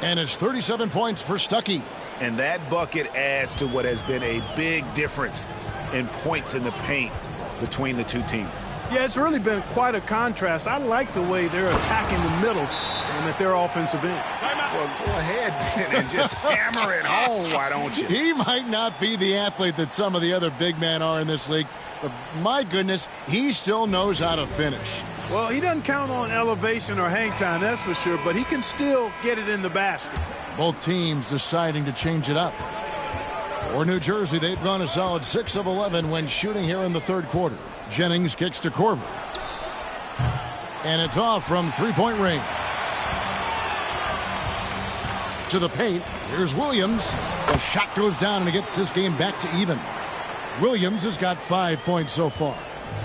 S1: And it's 37 points for Stuckey.
S3: And that bucket adds to what has been a big difference in points in the paint between the two teams.
S2: Yeah, it's really been quite a contrast. I like the way they're attacking the middle and at their offensive end.
S3: Well, go ahead and just hammer it home, why don't you?
S1: He might not be the athlete that some of the other big men are in this league, but my goodness, he still knows how to finish.
S2: Well, he doesn't count on elevation or hang time, that's for sure, but he can still get it in the basket.
S1: Both teams deciding to change it up. For New Jersey, they've gone a solid 6 of 11 when shooting here in the third quarter. Jennings kicks to Korver. And it's off from three-point range. To the paint, here's Williams. The shot goes down and it gets this game back to even. Williams has got 5 points so far.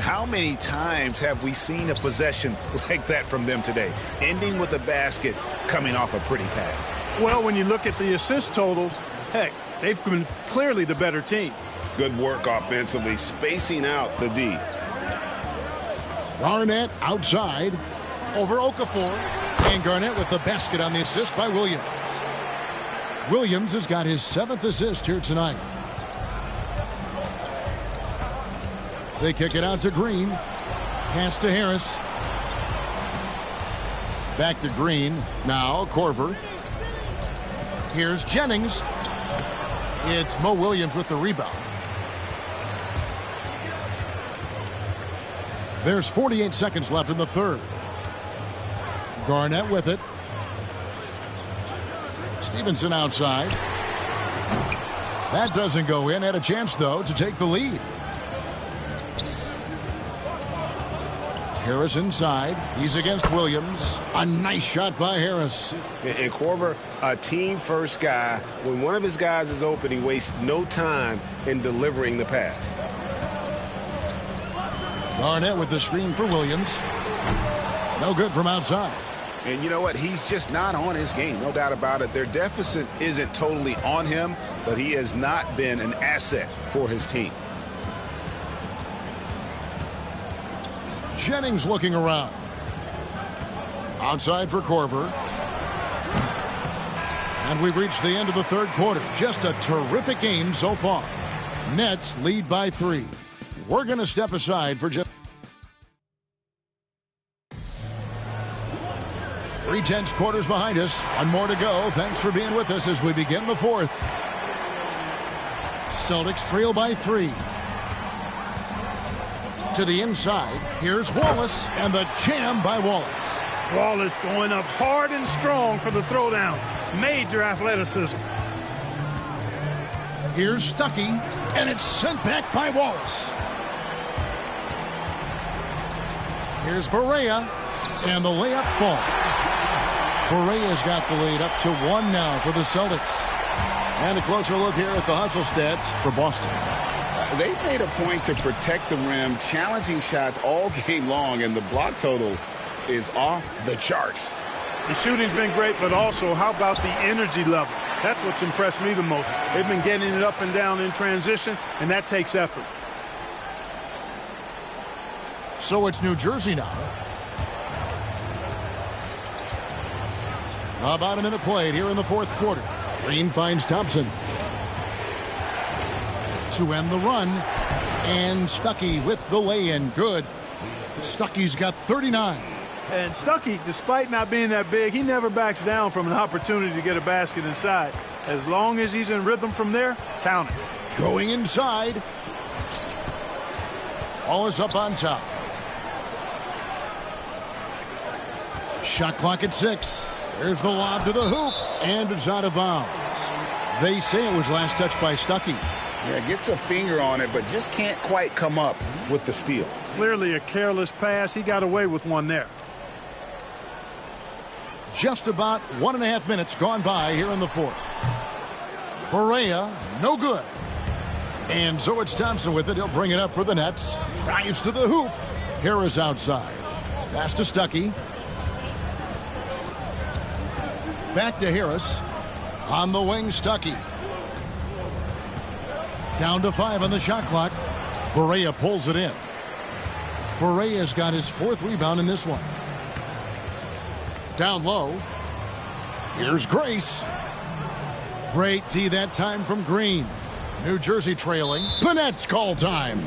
S3: How many times have we seen a possession like that from them today, ending with a basket coming off a pretty pass?
S2: Well, when you look at the assist totals, heck, they've been clearly the better team.
S4: Good work offensively, spacing out the D.
S1: Garnett outside over Okafor. And Garnett with the basket on the assist by Williams. Williams has got his 7th assist here tonight. They kick it out to Green. Pass to Harris. Back to Green. Now Korver. Here's Jennings. It's Mo Williams with the rebound. There's 48 seconds left in the third. Garnett with it. Stevenson outside. That doesn't go in. Had a chance, though, to take the lead. Harris inside. He's against Williams. A nice shot by Harris.
S5: And Korver, a team-first guy. When one of his guys is open, he wastes no time in delivering the pass.
S1: Garnett with the screen for Williams. No good from outside.
S3: And you know what? He's just not on his game, no doubt about it. Their deficit isn't totally on him, but he has not been an asset for his team.
S1: Jennings looking around. Outside for Korver. And we've reached the end of the third quarter. Just a terrific game so far. Nets lead by 3. We're going to step aside for just 3/10 quarters behind us. One more to go. Thanks for being with us as we begin the fourth. Celtics trail by 3. To the inside. Here's Wallace. And the jam by Wallace.
S2: Wallace going up hard and strong for the throwdown. Major athleticism.
S1: Here's Stuckey. And it's sent back by Wallace. Here's Barea. And the layup falls. Barea's got the lead up to 1 now for the Celtics. And a closer look here at the hustle stats for Boston.
S4: They made a point to protect the rim, challenging shots all game long, and the block total is off the charts.
S2: The shooting's been great, but also how about the energy level? That's what's impressed me the most. They've been getting it up and down in transition, and that takes effort.
S1: So it's New Jersey now. About a minute played here in the fourth quarter. Green finds Thompson. To end the run. And Stuckey with the lay-in. Good. Stuckey's got 39.
S2: And Stuckey, despite not being that big, he never backs down from an opportunity to get a basket inside. As long as he's in rhythm from there, count it.
S1: Going inside. Ball is up on top. Shot clock at 6. There's the lob to the hoop, and it's out of bounds. They say it was last touched by Stuckey.
S4: Yeah, gets a finger on it, but just can't quite come up with the steal.
S2: Clearly a careless pass. He got away with one there.
S1: Just about 1.5 minutes gone by here in the fourth. Barea, no good. And so it's Thompson with it. He'll bring it up for the Nets. Drives to the hoop. Harris outside. Pass to Stuckey. Back to Harris. On the wing, Stuckey. Down to 5 on the shot clock. Barea pulls it in. Barea's got his 4th rebound in this one. Down low. Here's Grace. Great D that time from Green. New Jersey trailing. Bennett's call time.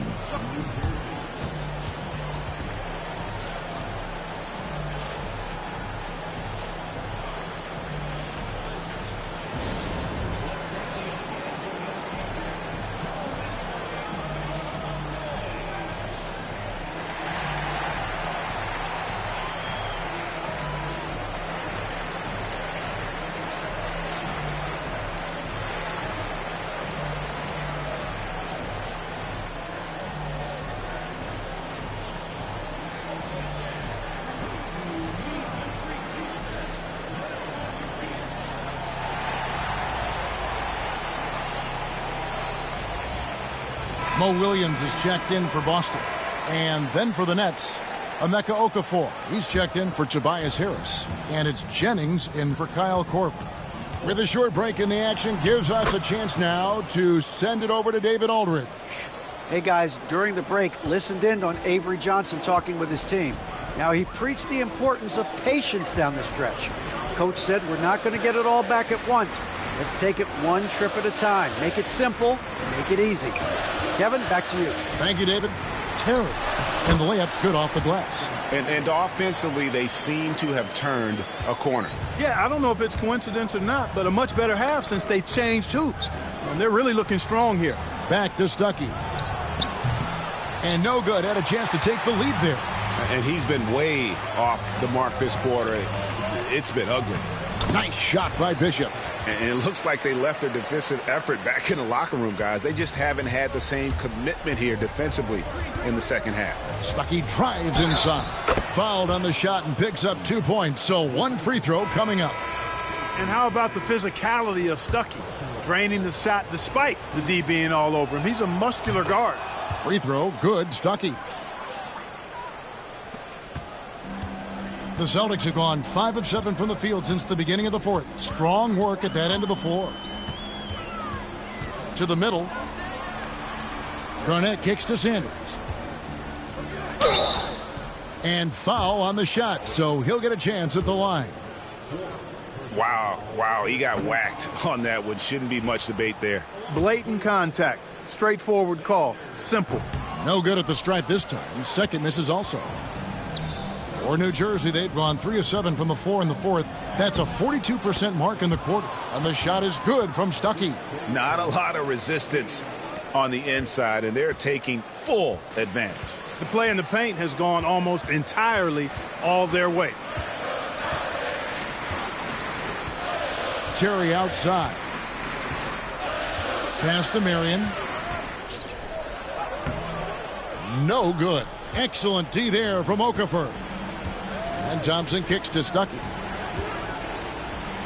S1: Mo Williams is checked in for Boston. And then for the Nets, Emeka Okafor. He's checked in for Tobias Harris. And it's Jennings in for Kyle Korver. With a short break in the action, gives us a chance now to send it over to David Aldridge.
S6: Hey guys, during the break, listened in on Avery Johnson talking with his team. Now he preached the importance of patience down the stretch. Coach said we're not going to get it all back at once. Let's take it one trip at a time. Make it simple, make it easy. Kevin, back to you.
S1: Thank you, David. Terry. And the layup's good off the glass.
S3: And offensively, they seem to have turned a corner.
S2: Yeah, I don't know if it's coincidence or not, but a much better half since they changed hoops. And they're really looking strong here.
S1: Back to Stuckey. And no good. Had a chance to take the lead there.
S3: And he's been way off the mark this quarter. It's been ugly.
S1: Nice shot by Bishop.
S3: And it looks like they left their defensive effort back in the locker room, guys. They just haven't had the same commitment here defensively in the second half.
S1: Stuckey drives inside. Fouled on the shot and picks up 2 points. So one free throw coming up.
S2: And how about the physicality of Stuckey? Draining the shot despite the D being all over him. He's a muscular guard.
S1: Free throw, good, Stuckey. The Celtics have gone 5 of 7 from the field since the beginning of the fourth. Strong work at that end of the floor. To the middle. Garnett kicks to Sanders. And foul on the shot, so he'll get a chance at the line.
S3: Wow, he got whacked on that one. Shouldn't be much debate there.
S2: Blatant contact. Straightforward call. Simple.
S1: No good at the stripe this time. Second misses also. For New Jersey, they've gone 3 of 7 from the floor in the fourth. That's a 42% mark in the quarter. And the shot is good from Stuckey.
S3: Not a lot of resistance on the inside, and they're taking full advantage.
S2: The play in the paint has gone almost entirely all their way.
S1: Terry outside. Pass to Marion. No good. Excellent D there from Okafor. And Thompson kicks to Stuckey.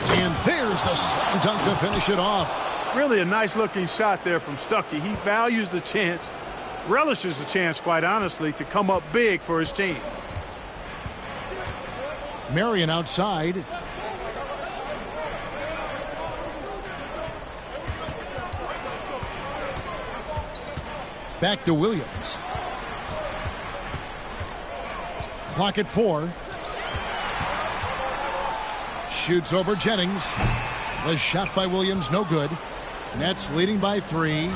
S1: And there's the slam dunk to finish it off.
S2: Really a nice-looking shot there from Stuckey. He values the chance, relishes the chance, quite honestly, to come up big for his team.
S1: Marion outside. Back to Williams. Clock at 4. Shoots over Jennings. The shot by Williams, no good. Nets leading by 3.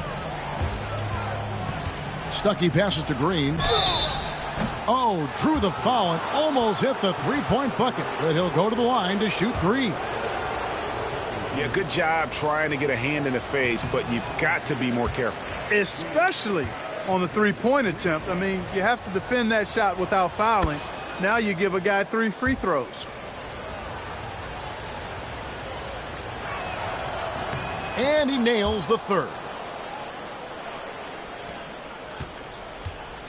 S1: Stuckey passes to Green. Oh, drew the foul and almost hit the three-point bucket, but he'll go to the line to shoot three.
S3: Yeah, good job trying to get a hand in the face, but you've got to be more careful.
S2: Especially on the three-point attempt. I mean, you have to defend that shot without fouling. Now you give a guy 3 free throws.
S1: And he nails the third.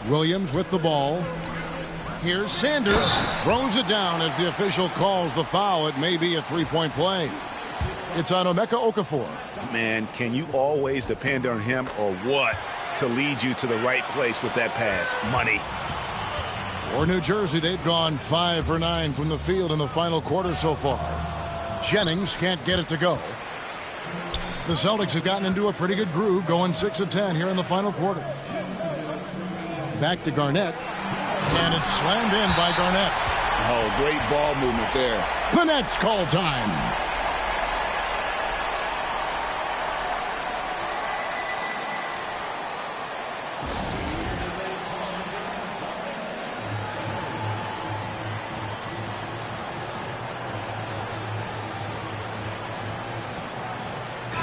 S1: Williams with the ball. Here's Sanders. Throws it down as the official calls the foul. It may be a three-point play. It's on Emeka Okafor.
S3: Man, can you always depend on him or what to lead you to the right place with that pass? Money.
S1: For New Jersey, they've gone 5 for 9 from the field in the final quarter so far. Jennings can't get it to go. The Celtics have gotten into a pretty good groove, going 6 of 10 here in the final quarter. Back to Garnett, and it's slammed in by Garnett.
S4: Oh, great ball movement there.
S1: Garnett's call time.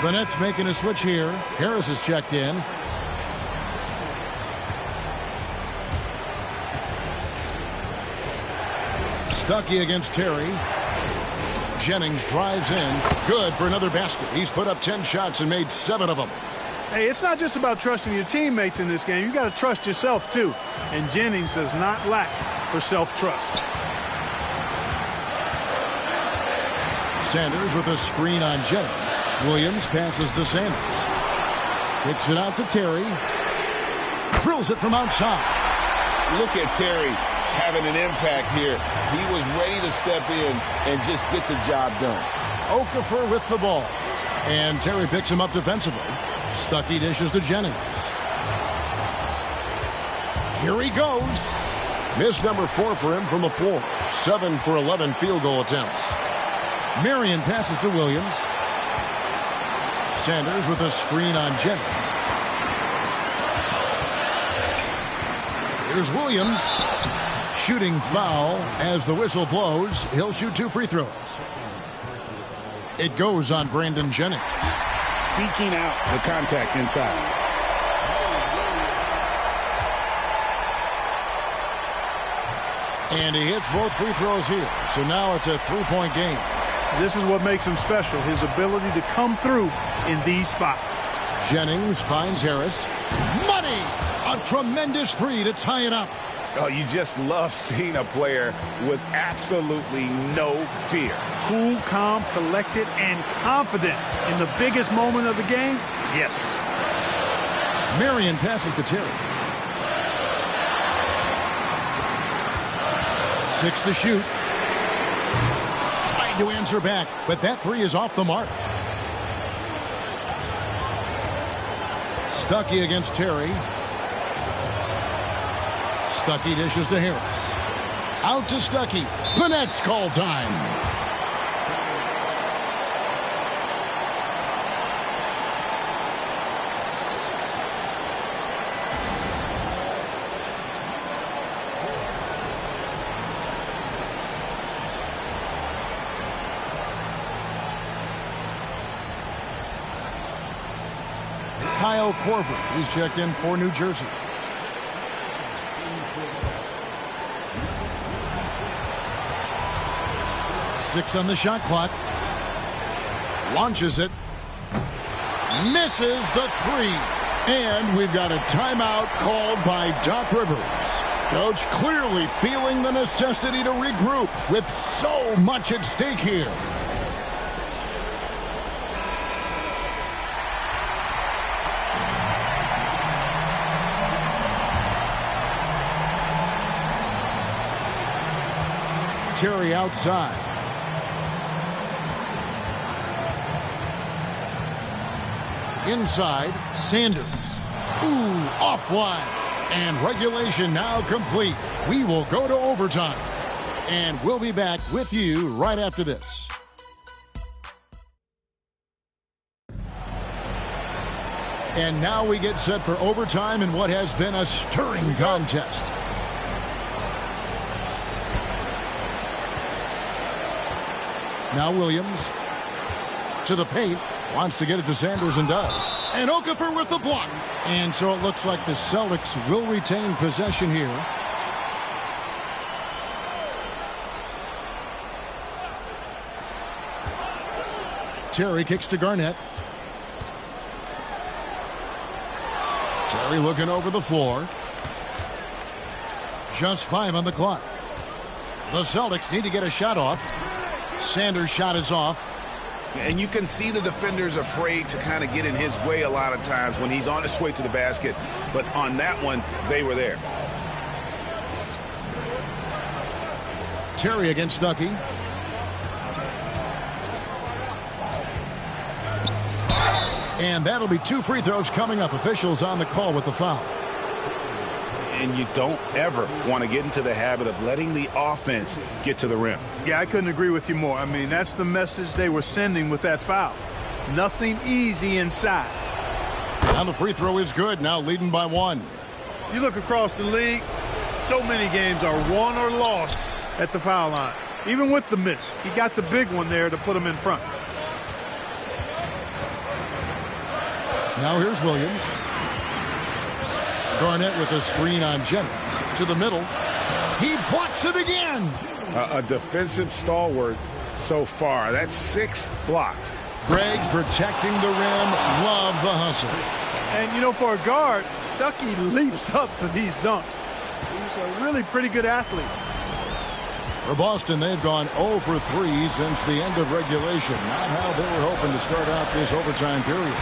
S1: The Nets making a switch here. Harris is checked in. Stuckey against Terry. Jennings drives in. Good for another basket. He's put up 10 shots and made 7 of them.
S2: Hey, it's not just about trusting your teammates in this game. You got to trust yourself, too. And Jennings does not lack for self-trust.
S1: Sanders with a screen on Jennings. Williams passes to Sanders. Kicks it out to Terry. Drills it from outside.
S4: Look at Terry having an impact here. He was ready to step in and just get the job done.
S1: Okafor with the ball. And Terry picks him up defensively. Stuckey dishes to Jennings. Here he goes. Miss number 4 for him from the floor. 7 for 11 field goal attempts. Marion passes to Williams. Sanders with a screen on Jennings. Here's Williams. Shooting foul as the whistle blows. He'll shoot 2 free throws. It goes on Brandon Jennings.
S4: Seeking out the contact inside.
S1: And he hits both free throws here. So now it's a 3-point game.
S2: This is what makes him special, his ability to come through in these spots.
S1: Jennings finds Harris. Money! A tremendous 3 to tie it up.
S3: Oh, you just love seeing a player with absolutely no fear.
S2: Cool, calm, collected, and confident in the biggest moment of the game? Yes.
S1: Marion passes to Terry. 6 to shoot. Trying to answer back, but that 3 is off the mark. Stuckey against Terry. Stuckey dishes to Harris. Out to Stuckey. Vanette's call time. Kyle Korver, he's checked in for New Jersey. Six on the shot clock. Launches it. Misses the 3. And we've got a timeout called by Doc Rivers. Coach clearly feeling the necessity to regroup with so much at stake here. Terry outside. Inside, Sanders. Ooh, offline. And regulation now complete. We will go to overtime. And we'll be back with you right after this. And now we get set for overtime in what has been a stirring contest. Now Williams to the paint. Wants to get it to Sanders and does. And Okafor with the block. And so it looks like the Celtics will retain possession here. Terry kicks to Garnett. Terry looking over the floor. Just 5 on the clock. The Celtics need to get a shot off. Sanders' shot is off.
S3: And you can see the defenders afraid to kind of get in his way a lot of times when he's on his way to the basket. But on that one, they were there.
S1: Terry against Stuckey. And that'll be 2 free throws coming up. Officials on the call with the foul.
S3: And you don't ever want to get into the habit of letting the offense get to the rim.
S2: Yeah, I couldn't agree with you more. I mean, that's the message they were sending with that foul. Nothing easy inside.
S1: And the free throw is good, now leading by 1.
S2: You look across the league, so many games are won or lost at the foul line. Even with the miss, he got the big one there to put him in front.
S1: Now here's Williams. Garnett with a screen on Jennings to the middle. He blocks it again.
S4: A defensive stalwart so far. That's 6 blocks.
S1: Greg protecting the rim. Love the hustle.
S2: And, you know, for a guard, Stuckey leaps up for these dunks. He's a really pretty good athlete.
S1: For Boston, they've gone 0 for 3 since the end of regulation. Not how they were hoping to start out this overtime period.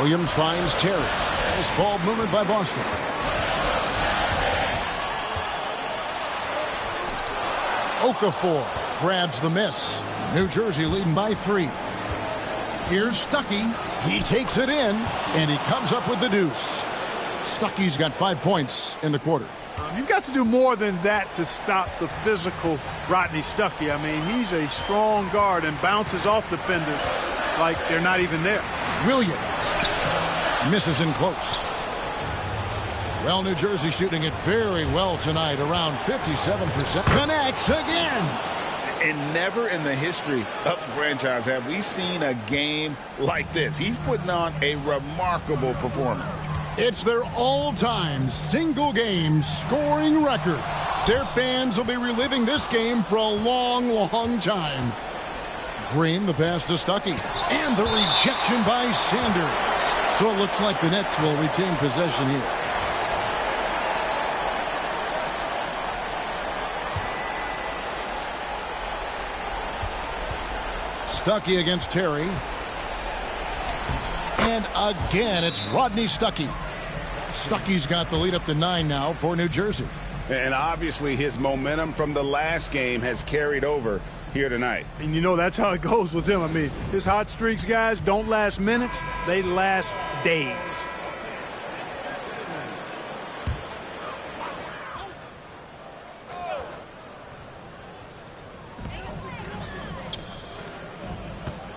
S1: Williams finds Terry. Nice ball movement by Boston. Okafor grabs the miss. New Jersey leading by 3. Here's Stuckey. He takes it in, and he comes up with the deuce. Stuckey's got 5 points in the quarter.
S2: You've got to do more than that to stop the physical Rodney Stuckey. I mean, he's a strong guard and bounces off defenders like they're not even there.
S1: Williams misses in close. Well, New Jersey shooting it very well tonight, around 57%. Connects again.
S4: And never in the history of the franchise have we seen a game like this. He's putting on a remarkable performance.
S1: It's their all-time single-game scoring record. Their fans will be reliving this game for a long, long time. Green, the pass to Stuckey. And the rejection by Sanders. So it looks like the Nets will retain possession here. Stuckey against Terry. And again, it's Rodney Stuckey. Stuckey's got the lead up to 9 now for New Jersey.
S3: And obviously his momentum from the last game has carried over here tonight.
S2: And you know that's how it goes with him. I mean, his hot streaks, guys, don't last minutes. They last days.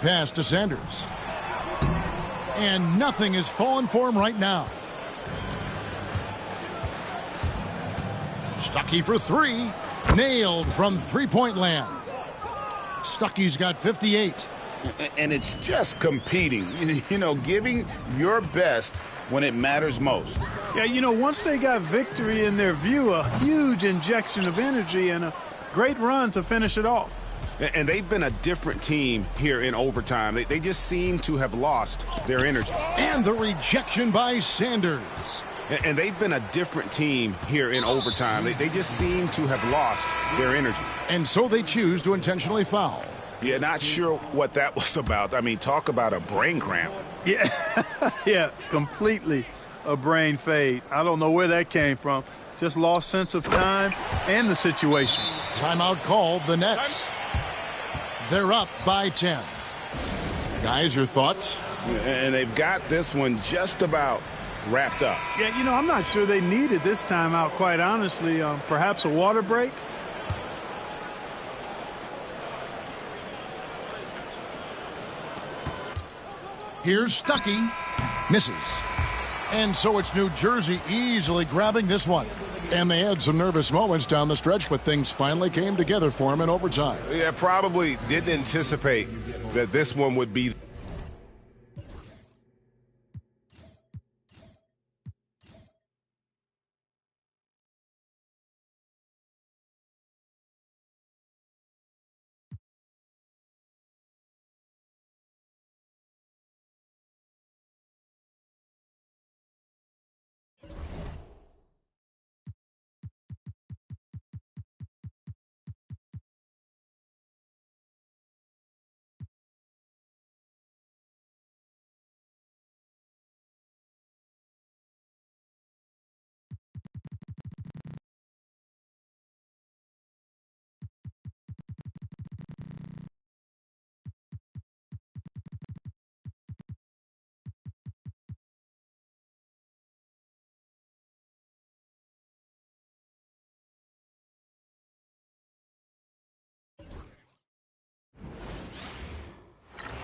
S1: Pass to Sanders. And nothing is falling for him right now. Stuckey for 3. Nailed from three-point land. Stuckey's got 58.
S3: And it's just competing, you know, giving your best when it matters most.
S2: Yeah, you know, once they got victory in their view, a huge injection of energy and a great run to finish it off.
S3: And they've been a different team here in overtime. They just seem to have lost their energy.
S1: And the rejection by Sanders.
S3: And they've been a different team here in overtime. They just seem to have lost their energy.
S1: And so they choose to intentionally foul.
S3: Yeah, not sure what that was about. I mean, talk about a brain cramp.
S2: Yeah, yeah, completely a brain fade. I don't know where that came from. Just lost sense of time and the situation.
S1: Timeout called, the Nets. They're up by 10. Guys, your thoughts?
S3: And they've got this one just about wrapped up.
S2: Yeah, you know, I'm not sure they needed this timeout, quite honestly. Perhaps a water break?
S1: Here's Stuckey. Misses. And so it's New Jersey easily grabbing this one. And they had some nervous moments down the stretch, but things finally came together for them in overtime.
S5: Yeah, probably didn't anticipate that this one would be.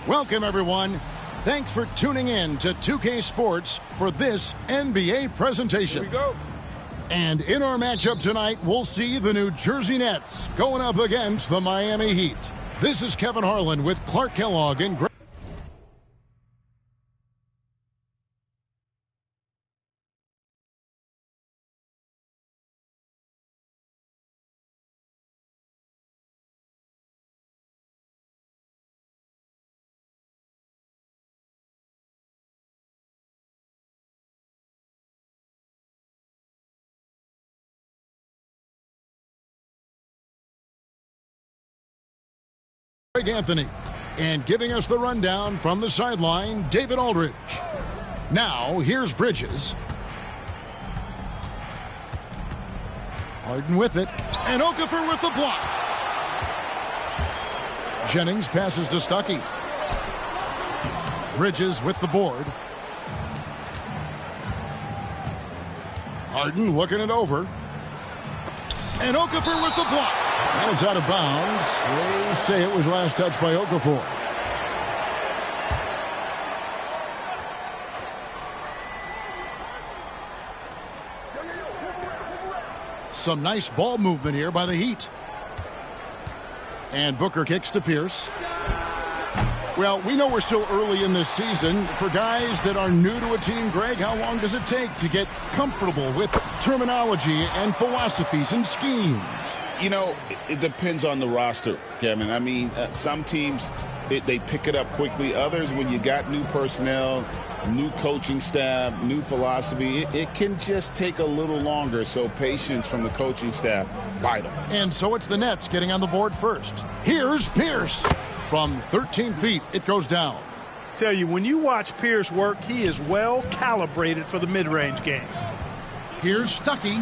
S1: Welcome, everyone. Thanks for tuning in to 2K Sports for this NBA presentation.
S5: Here we go.
S1: And in our matchup tonight, we'll see the New Jersey Nets going up against the Miami Heat. This is Kevin Harlan with Clark Kellogg and Greg. Anthony, and giving us the rundown from the sideline, David Aldridge. Now, here's Bridges. Harden with it, and Okafor with the block. Jennings passes to Stuckey. Bridges with the board. Harden looking it over. And Okafor with the block. And it's out of bounds. They say it was last touched by Okafor. Some nice ball movement here by the Heat. And Booker kicks to Pierce. Well, we know we're still early in this season. For guys that are new to a team, Greg, how long does it take to get comfortable with terminology and philosophies and schemes?
S4: You know, it depends on the roster, Kevin. I mean, some teams, they pick it up quickly. Others, when you got new personnel, new coaching staff, new philosophy, it can just take a little longer. So patience from the coaching staff, vital.
S1: And so it's the Nets getting on the board first. Here's Pierce. From 13 feet, it goes down.
S2: Tell you, when you watch Pierce work, he is well calibrated for the mid-range game.
S1: Here's Stuckey.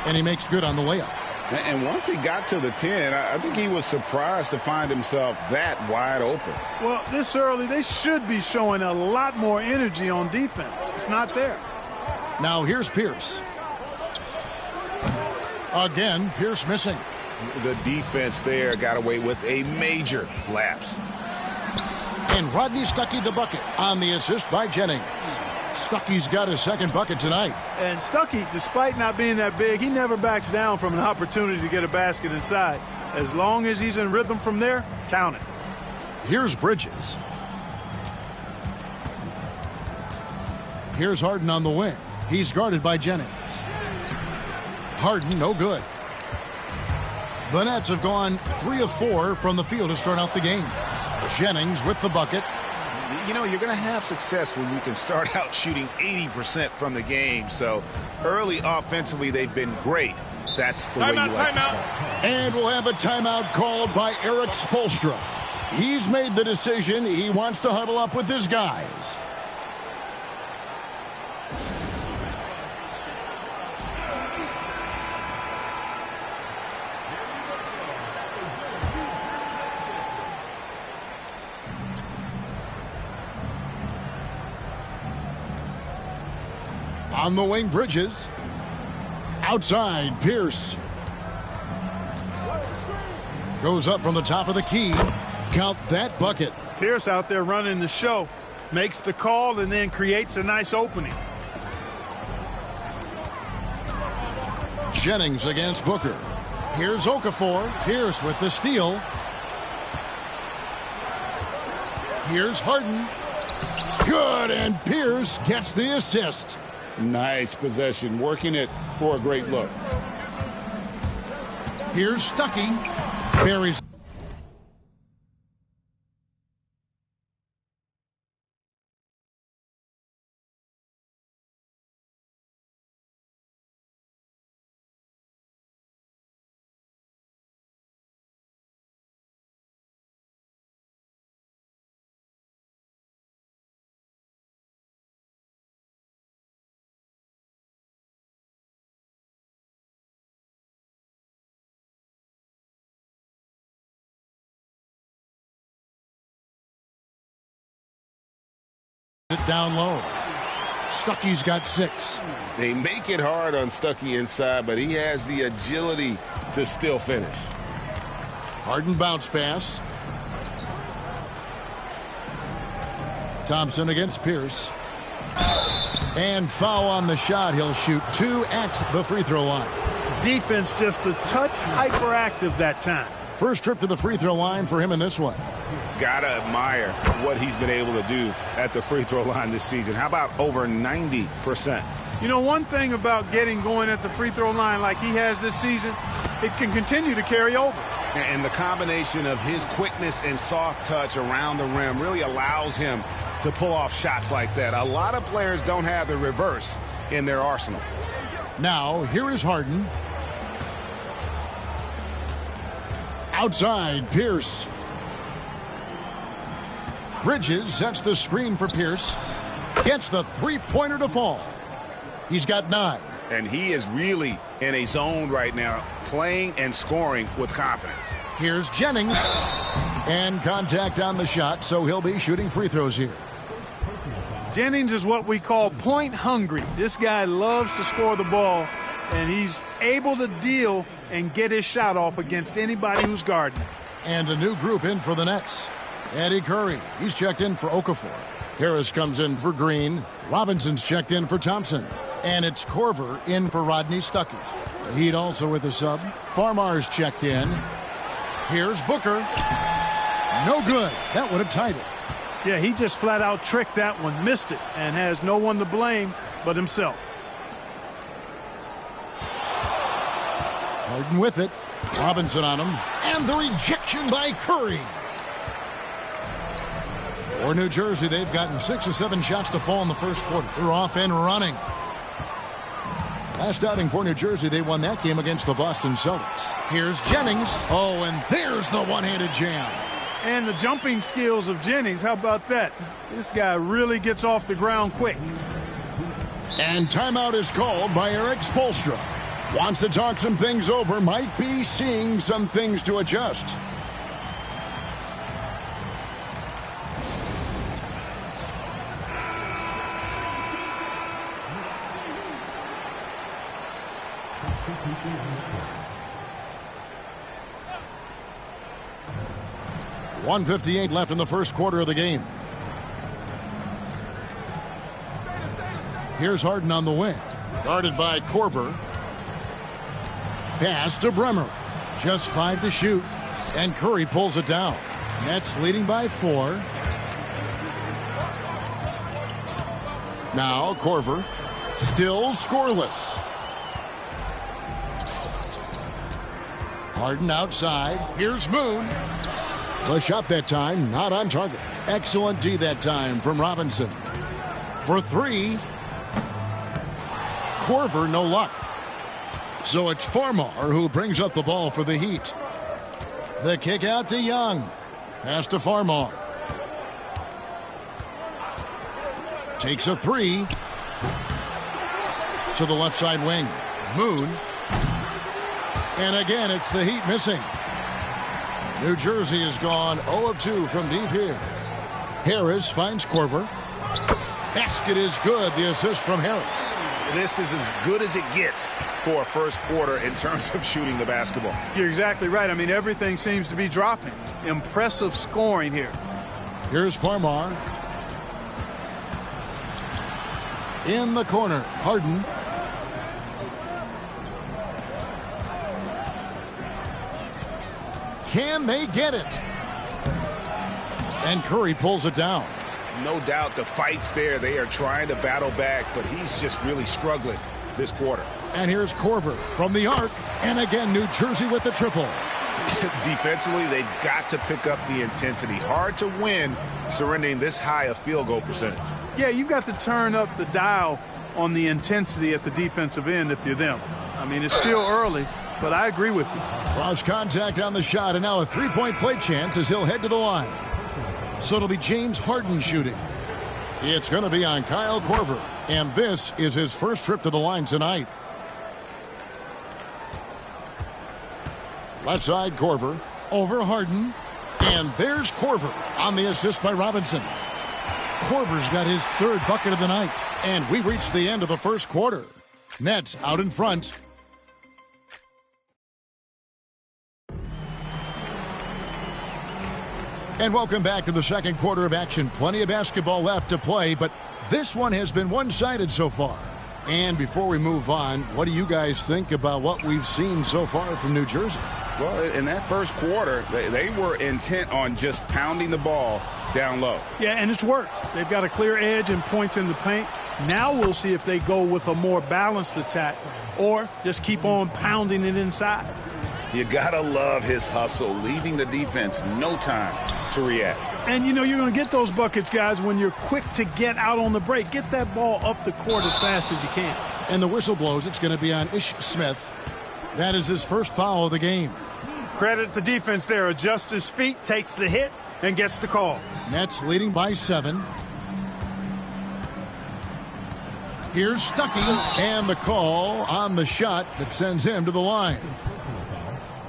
S1: And he makes good on the layup.
S4: And once he got to the 10, I think he was surprised to find himself that wide open.
S2: Well, this early, they should be showing a lot more energy on defense. It's not there.
S1: Now here's Pierce. Again, Pierce missing.
S5: The defense there got away with a major lapse.
S1: And Rodney Stuckey the bucket on the assist by Jennings. Stuckey's got his second bucket tonight.
S2: And Stuckey, despite not being that big, he never backs down from an opportunity to get a basket inside. As long as he's in rhythm from there, count it.
S1: Here's Bridges. Here's Harden on the wing. He's guarded by Jennings. Harden, no good. The Nets have gone 3 of 4 from the field to start out the game. Jennings with the bucket.
S5: You know, you're going to have success when you can start out shooting 80% from the game. So early offensively, they've been great. That's the way you like to start.
S1: And we'll have a timeout called by Eric Spoelstra. He's made the decision. He wants to huddle up with his guys. On the wing, Bridges. Outside, Pierce. Goes up from the top of the key. Count that bucket.
S2: Pierce out there running the show. Makes the call and then creates a nice opening.
S1: Jennings against Booker. Here's Okafor. Pierce with the steal. Here's Harden. Good, and Pierce gets the assist.
S4: Nice possession, working it for a great look.
S1: Here's Stuckey. Buries. It down low. Stuckey's got 6.
S3: They make it hard on Stuckey inside, but he has the agility to still finish.
S1: Harden bounce pass. Thompson against Pierce. And foul on the shot. He'll shoot 2 at the free throw line.
S2: Defense just a touch hyperactive that time.
S1: First trip to the free throw line for him in this one.
S3: Gotta admire what he's been able to do at the free throw line this season. How about over 90%?
S2: You know, one thing about getting going at the free throw line like he has this season, it can continue to carry over.
S3: And the combination of his quickness and soft touch around the rim really allows him to pull off shots like that. A lot of players don't have the reverse in their arsenal.
S1: Now, here is Harden. Outside, Pierce. Bridges sets the screen for Pierce. Gets the three-pointer to fall. He's got 9.
S3: And he is really in a zone right now, playing and scoring with confidence.
S1: Here's Jennings. And contact on the shot, so he'll be shooting free throws here.
S2: Jennings is what we call point hungry. This guy loves to score the ball, and he's able to deal and get his shot off against anybody who's guarding him.
S1: And a new group in for the Nets. Eddie Curry, he's checked in for Okafor. Harris comes in for Green. Robinson's checked in for Thompson. And it's Korver in for Rodney Stuckey. The Heat also with a sub. Farmar's checked in. Here's Booker. No good. That would have tied it.
S2: Yeah, he just flat out tricked that one, missed it, and has no one to blame but himself.
S1: Harden with it. Robinson on him. And the rejection by Curry. For New Jersey, they've gotten 6 or 7 shots to fall in the first quarter. They're off and running. Last outing for New Jersey, they won that game against the Boston Celtics. Here's Jennings. Oh, and there's the one-handed jam.
S2: And the jumping skills of Jennings, how about that? This guy really gets off the ground quick.
S1: And timeout is called by Eric Spoelstra. Wants to talk some things over, might be seeing some things to adjust. .158 left in the first quarter of the game. Here's Harden on the wing. Guarded by Korver. Pass to Bremer. Just 5 to shoot. And Curry pulls it down. Nets leading by 4. Now Korver. Still scoreless. Harden outside. Here's Moon. The shot that time, not on target. Excellent D that time from Robinson. For 3. Korver, no luck. So it's Farmar who brings up the ball for the Heat. The kick out to Young. Pass to Farmar. Takes a 3. To the left side wing. Moon. And again, it's the Heat missing. New Jersey has gone 0 of 2 from deep here. Harris finds Korver. Basket is good. The assist from Harris.
S3: This is as good as it gets for a first quarter in terms of shooting the basketball.
S2: You're exactly right. I mean, everything seems to be dropping. Impressive scoring here.
S1: Here's Farmar. In the corner, Harden. Can they get it? And Curry pulls it down.
S3: No doubt the fight's there. They are trying to battle back, but he's just really struggling this quarter.
S1: And here's Korver from the arc. And again, New Jersey with the triple.
S3: Defensively, they've got to pick up the intensity. Hard to win surrendering this high a field goal percentage.
S2: Yeah, you've got to turn up the dial on the intensity at the defensive end if you're them. I mean, it's still early, but I agree with you.
S1: Cross contact on the shot, and now a three-point play chance as he'll head to the line. So it'll be James Harden shooting. It's going to be on Kyle Korver, and this is his first trip to the line tonight. Left side, Korver over Harden, and there's Korver on the assist by Robinson. Korver's got his third bucket of the night, and we reach the end of the first quarter. Nets out in front. And welcome back to the second quarter of action. Plenty of basketball left to play, but this one has been one-sided so far. And before we move on, what do you guys think about what we've seen so far from New Jersey?
S3: Well, in that first quarter, they were intent on just pounding the ball down low.
S2: Yeah, and it's worked. They've got a clear edge and points in the paint. Now we'll see if they go with a more balanced attack or just keep on pounding it inside.
S4: You gotta love his hustle, leaving the defense no time to react.
S2: And, you know, you're going to get those buckets, guys, when you're quick to get out on the break. Get that ball up the court as fast as you can.
S1: And the whistle blows. It's going to be on Ish Smith. That is his first foul of the game.
S2: Credit the defense there. Adjusts his feet, takes the hit, and gets the call.
S1: Nets leading by 7. Here's Stuckey, and the call on the shot that sends him to the line.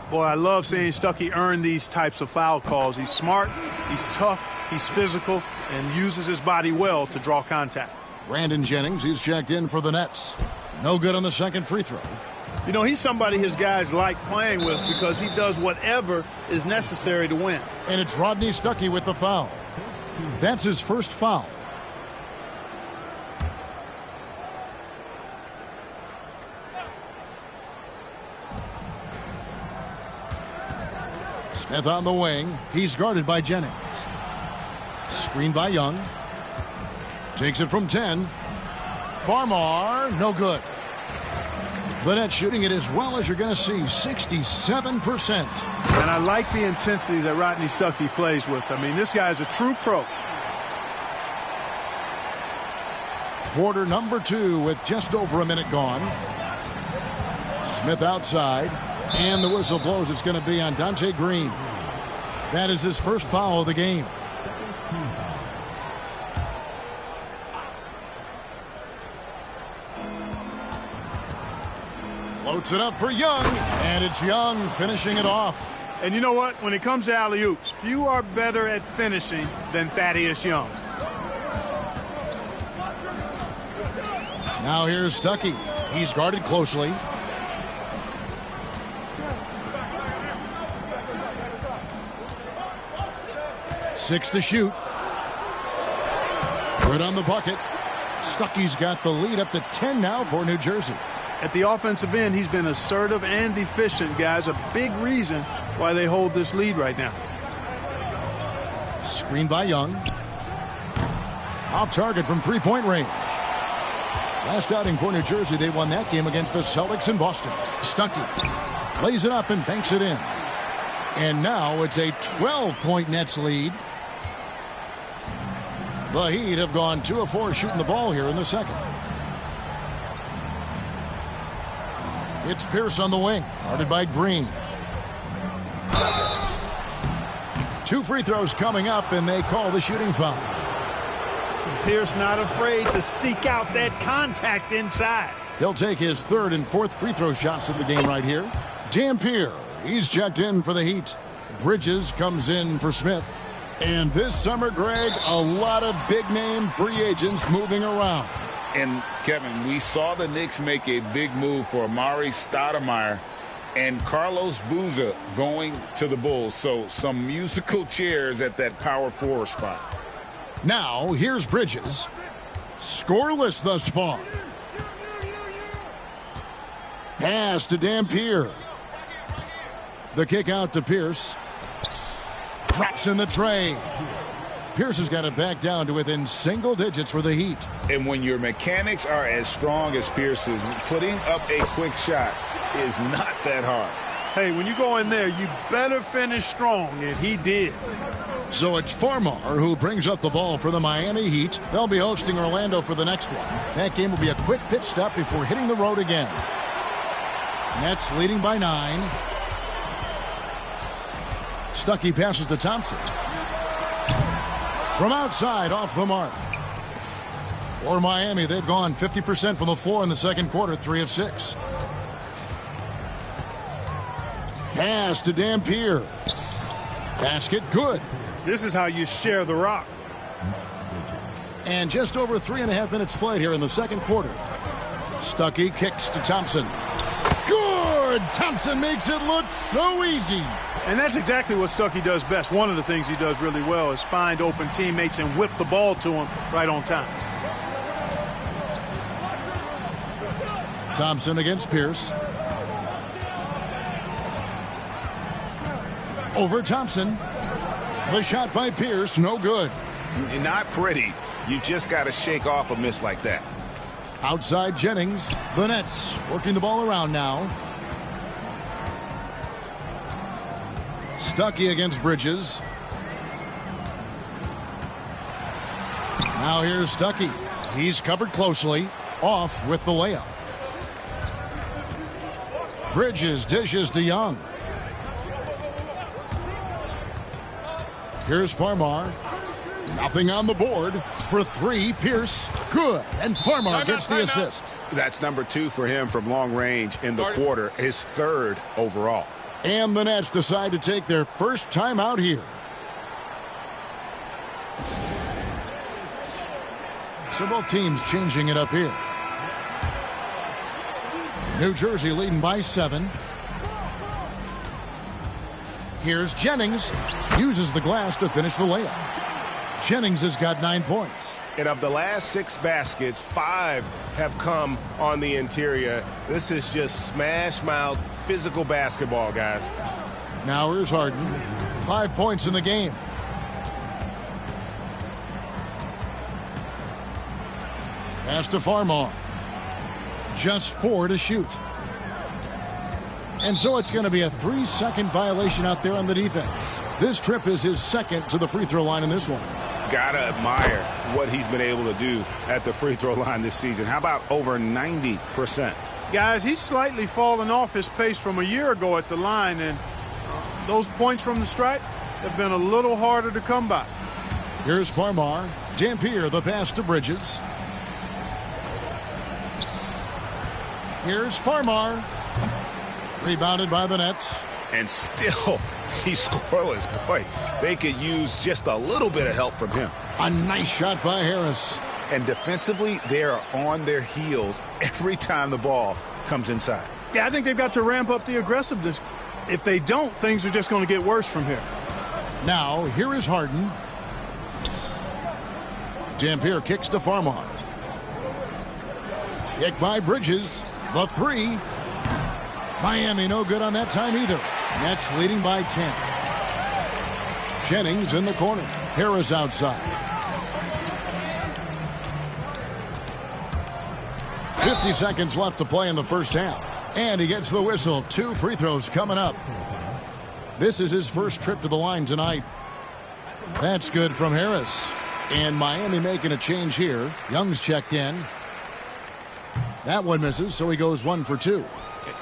S2: Boy, I love seeing Stuckey earn these types of foul calls. He's smart, he's tough, he's physical, and uses his body well to draw contact.
S1: Brandon Jennings, he's checked in for the Nets. No good on the second free throw.
S2: You know, he's somebody his guys like playing with because he does whatever is necessary to win.
S1: And it's Rodney Stuckey with the foul. That's his first foul. Smith on the wing. He's guarded by Jennings. Screen by Young. Takes it from 10. Farmar, no good. The Nets shooting it as well as you're going to see, 67%.
S2: And I like the intensity that Rodney Stuckey plays with. I mean, this guy is a true pro.
S1: Quarter number 2 with just over a minute gone. Smith outside. And the whistle blows. It's going to be on Dante Green. That is his first foul of the game. Floats it up for Young. And it's Young finishing it off.
S2: And you know what? When it comes to alley-oops, few are better at finishing than Thaddeus Young.
S1: Now here's Stuckey. He's guarded closely. Six to shoot. Good on the bucket. Stuckey's got the lead up to 10 now for New Jersey.
S2: At the offensive end, he's been assertive and efficient, guys. A big reason why they hold this lead right now.
S1: Screen by Young. Off target from three-point range. Last outing for New Jersey, they won that game against the Celtics in Boston. Stuckey lays it up and banks it in. And now it's a 12-point Nets lead. The Heat have gone 2 of 4 shooting the ball here in the second. It's Pierce on the wing, guarded by Green. 2 free throws coming up, and they call the shooting foul.
S2: Pierce not afraid to seek out that contact inside.
S1: He'll take his 3rd and 4th free throw shots of the game right here. Dampier, he's checked in for the Heat. Bridges comes in for Smith. And this summer, Greg, a lot of big-name free agents moving around.
S4: And, Kevin, we saw the Knicks make a big move for Amari Stoudemire and Carlos Boozer going to the Bulls. So some musical chairs at that power forward spot.
S1: Now, here's Bridges. Scoreless thus far. Pass to Dampier. The kick out to Pierce. Drops in the tray. Pierce has got it back down to within single digits for the Heat.
S4: And when your mechanics are as strong as Pierce's, putting up a quick shot is not that hard.
S2: Hey, when you go in there, you better finish strong, and he did.
S1: So it's Farmar who brings up the ball for the Miami Heat. They'll be hosting Orlando for the next one. That game will be a quick pit stop before hitting the road again. Nets leading by 9. Stuckey passes to Thompson. From outside, off the mark. For Miami, they've gone 50% from the floor in the second quarter, 3 of 6. Pass to Dampier. Basket good.
S2: This is how you share the rock.
S1: And just over 3.5 minutes played here in the second quarter. Stuckey kicks to Thompson. Good! Thompson makes it look so easy.
S2: And that's exactly what Stuckey does best. One of the things he does really well is find open teammates and whip the ball to them right on time.
S1: Thompson against Pierce. Over Thompson. The shot by Pierce, no good.
S3: Not pretty. You just got to shake off a miss like that.
S1: Outside Jennings. The Nets working the ball around now. Stuckey against Bridges. Now here's Stuckey. He's covered closely. Off with the layup. Bridges dishes to Young. Here's Farmar. Nothing on the board. For 3, Pierce. Good. And Farmar gets the assist.
S3: That's number 2 for him from long range in the quarter. His 3rd overall.
S1: And the Nets decide to take their first time out here. So both teams changing it up here. New Jersey leading by 7. Here's Jennings. Uses the glass to finish the layup. Jennings has got 9 points.
S5: And of the last 6 baskets, 5 have come on the interior. This is just smash-mouth physical basketball, guys.
S1: Now here's Harden. 5 points in the game. Pass to Farmar. Just 4 to shoot. And so it's going to be a 3-second violation out there on the defense. This trip is his 2nd to the free throw line in this one.
S3: Gotta admire what he's been able to do at the free throw line this season. How about over 90%?
S2: Guys, he's slightly fallen off his pace from a year ago at the line, and those points from the stripe have been a little harder to come by.
S1: Here's Farmar. Dampier, the pass to Bridges. Here's Farmar. Rebounded by the Nets.
S3: And still, he's scoreless. Boy, they could use just a little bit of help from him.
S1: A nice shot by Harris.
S3: And defensively, they are on their heels every time the ball comes inside.
S2: Yeah, I think they've got to ramp up the aggressiveness. If they don't, things are just going to get worse from here.
S1: Now, here is Harden. Dampier kicks to Farmar. Kick by Bridges. The 3. Miami no good on that time either. Nets leading by 10. Jennings in the corner. Harris outside. 50 seconds left to play in the first half. And he gets the whistle. 2 free throws coming up. This is his first trip to the line tonight. That's good from Harris. And Miami making a change here. Young's checked in. That one misses, so he goes 1 for 2.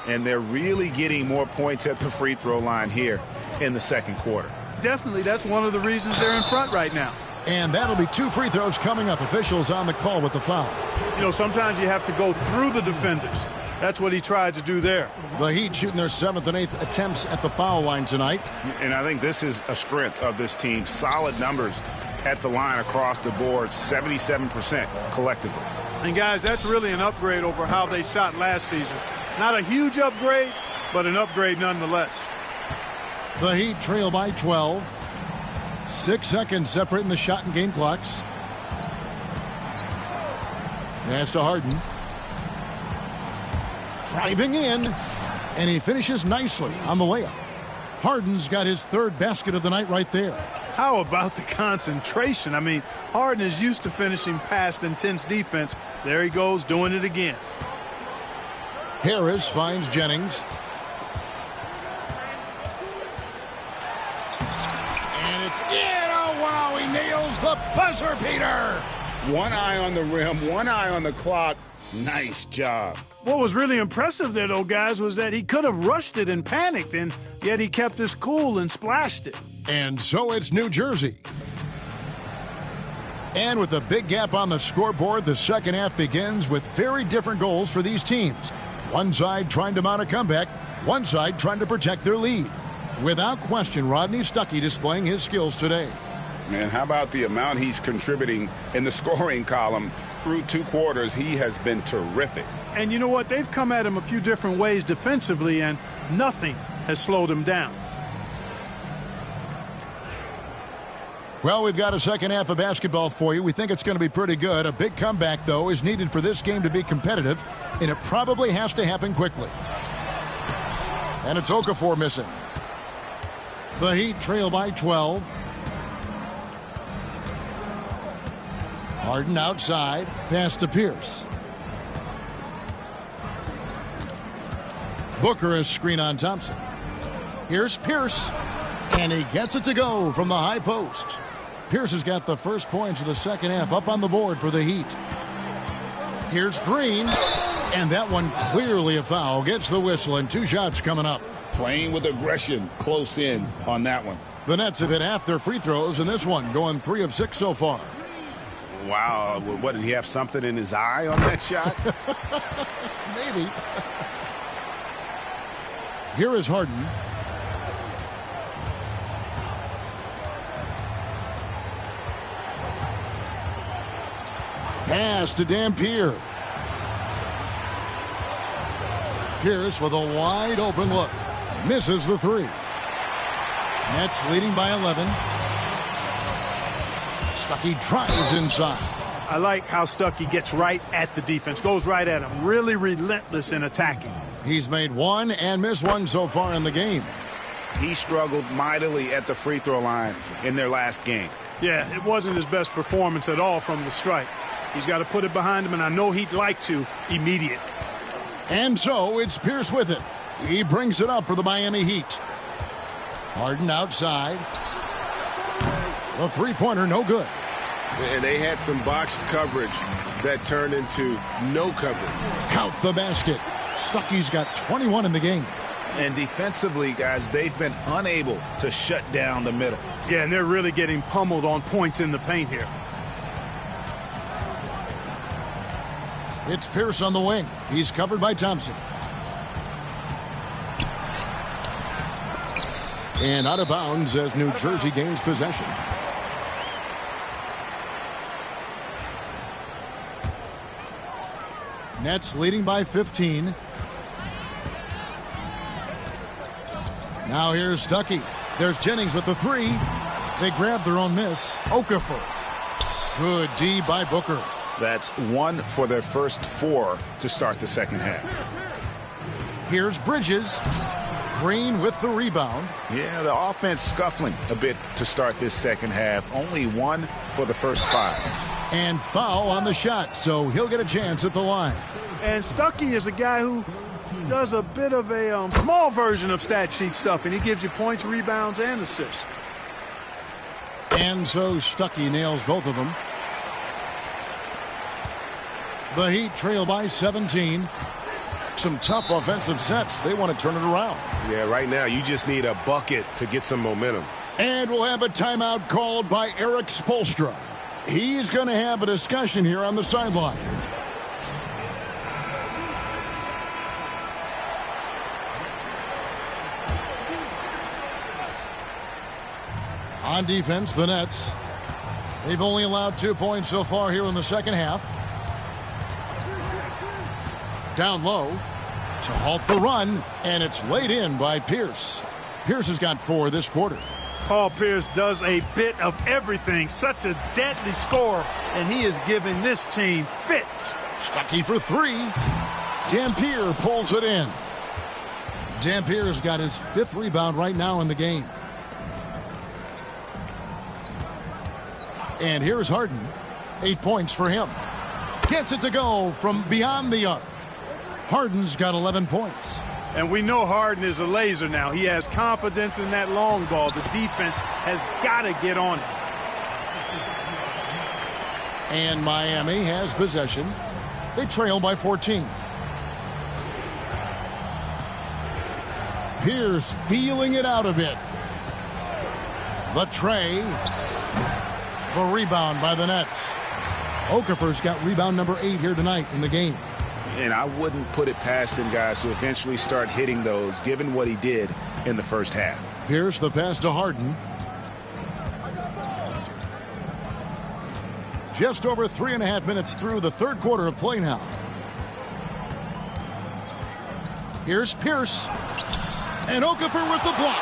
S3: And they're really getting more points at the free throw line here in the second quarter.
S2: Definitely, that's one of the reasons they're in front right now.
S1: And that'll be 2 free throws coming up. Officials on the call with the foul.
S2: You know, sometimes you have to go through the defenders. That's what he tried to do there.
S1: The Heat shooting their 7th and 8th attempts at the foul line tonight.
S3: And I think this is a strength of this team. Solid numbers at the line across the board, 77% collectively.
S2: And guys, that's really an upgrade over how they shot last season. Not a huge upgrade, but an upgrade nonetheless.
S1: The Heat trail by 12. 6 seconds separating the shot and game clocks. Pass to Harden. Driving in, and he finishes nicely on the layup. Harden's got his third basket of the night right there.
S2: How about the concentration? I mean, Harden is used to finishing past intense defense. There he goes, doing it again.
S1: Harris finds Jennings. And it's in. Oh, wow, he nails the buzzer beater.
S4: One eye on the rim, one eye on the clock. Nice job.
S2: What was really impressive there, though, guys, was that he could have rushed it and panicked, and yet he kept his cool and splashed it.
S1: And so it's New Jersey. And with a big gap on the scoreboard, the second half begins with very different goals for these teams. One side trying to mount a comeback, one side trying to protect their lead. Without question, Rodney Stuckey displaying his skills today.
S4: And how about the amount he's contributing in the scoring column? Through 2 quarters, he has been terrific.
S2: And you know what? They've come at him a few different ways defensively, and nothing has slowed him down.
S1: Well, we've got a second half of basketball for you. We think it's going to be pretty good. A big comeback, though, is needed for this game to be competitive, and it probably has to happen quickly. And it's Okafor missing. The Heat trail by 12. Harden outside, pass to Pierce. Booker is screen on Thompson. Here's Pierce, and he gets it to go from the high post. Pierce has got the first points of the second half up on the board for the Heat. Here's Green, and that one clearly a foul. Gets the whistle, and 2 shots coming up.
S4: Playing with aggression close in on that one.
S1: The Nets have hit half their free throws in this one, going 3 of 6 so far.
S3: Wow, what, did he have something in his eye on that shot?
S1: Maybe. Here is Harden. Pass to Dampier. Pierce with a wide open look. Misses the 3. Nets leading by 11. Stuckey drives inside.
S2: I like how Stuckey gets right at the defense, goes right at him, really relentless in attacking.
S1: He's made 1 and missed 1 so far in the game.
S3: He struggled mightily at the free throw line in their last game.
S2: Yeah, it wasn't his best performance at all from the strike. He's got to put it behind him, and I know he'd like to immediate.
S1: And so it's Pierce with it. He brings it up for the Miami Heat. Harden outside. The three-pointer no good.
S5: And they had some botched coverage that turned into no coverage.
S1: Count the basket. Stuckey's got 21 in the game.
S3: And defensively, guys, they've been unable to shut down the middle.
S2: Yeah, and they're really getting pummeled on points in the paint here.
S1: It's Pierce on the wing. He's covered by Thompson. And out of bounds as New Jersey gains possession. Nets leading by 15. Now here's Stuckey. There's Jennings with the 3. They grab their own miss. Okafor. Good D by Booker.
S3: That's 1 for their first 4 to start the second half.
S1: Here's Bridges. Green with the rebound.
S3: Yeah, the offense scuffling a bit to start this second half. Only 1 for the first 5.
S1: And foul on the shot, so he'll get a chance at the line.
S2: And Stuckey is a guy who does a bit of a small version of stat sheet stuff, and he gives you points, rebounds, and assists.
S1: And so Stuckey nails both of them. The Heat trail by 17. Some tough offensive sets. They want to turn it around.
S5: Yeah, right now you just need a bucket to get some momentum.
S1: And we'll have a timeout called by Eric Spoelstra. He's going to have a discussion here on the sideline. On defense, the Nets. They've only allowed 2 points so far here in the second half. Down low to halt the run, and it's laid in by Pierce. Pierce has got 4 this quarter.
S2: Paul Pierce does a bit of everything. Such a deadly scorer, and he is giving this team fits.
S1: Stuckey for 3. Dampier pulls it in. Dampier's got his 5th rebound right now in the game. And here's Harden. 8 points for him. Gets it to go from beyond the arc. Harden's got 11 points.
S2: And we know Harden is a laser now. He has confidence in that long ball. The defense has got to get on it.
S1: And Miami has possession. They trail by 14. Pierce feeling it out a bit. The tray. The rebound by the Nets. Okafor's got rebound number 8 here tonight in the game.
S3: And I wouldn't put it past him, guys, to eventually start hitting those, given what he did in the first half.
S1: Pierce, the pass to Harden. Just over 3.5 minutes through the third quarter of play now. Here's Pierce. And Okafor with the block.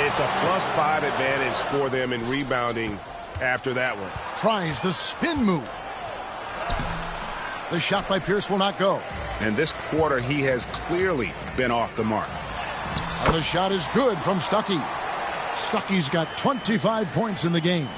S5: It's a +5 advantage for them in rebounding after that one.
S1: Tries the spin move. The shot by Pierce will not go.
S3: And this quarter, he has clearly been off the mark.
S1: And the shot is good from Stuckey. Stuckey's got 25 points in the game.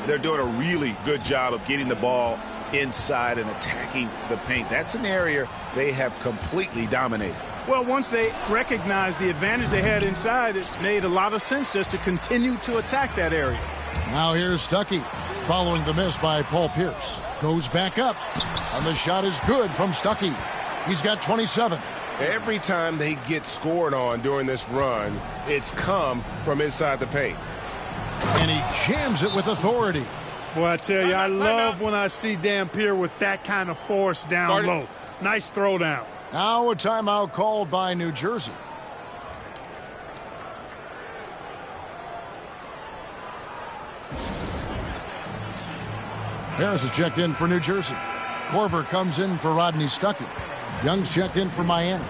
S3: They're doing a really good job of getting the ball inside and attacking the paint. That's an area they have completely dominated.
S2: Well, once they recognized the advantage they had inside, it made a lot of sense just to continue to attack that area.
S1: Now here's Stuckey, following the miss by Paul Pierce. Goes back up, and the shot is good from Stuckey. He's got 27.
S5: Every time they get scored on during this run, it's come from inside the paint.
S1: And he jams it with authority.
S2: Well, I tell you, I love when I see Dampier with that kind of force down low. Nice throwdown.
S1: Now a timeout called by New Jersey. Harris is checked in for New Jersey. Korver comes in for Rodney Stuckey. Young's checked in for Miami.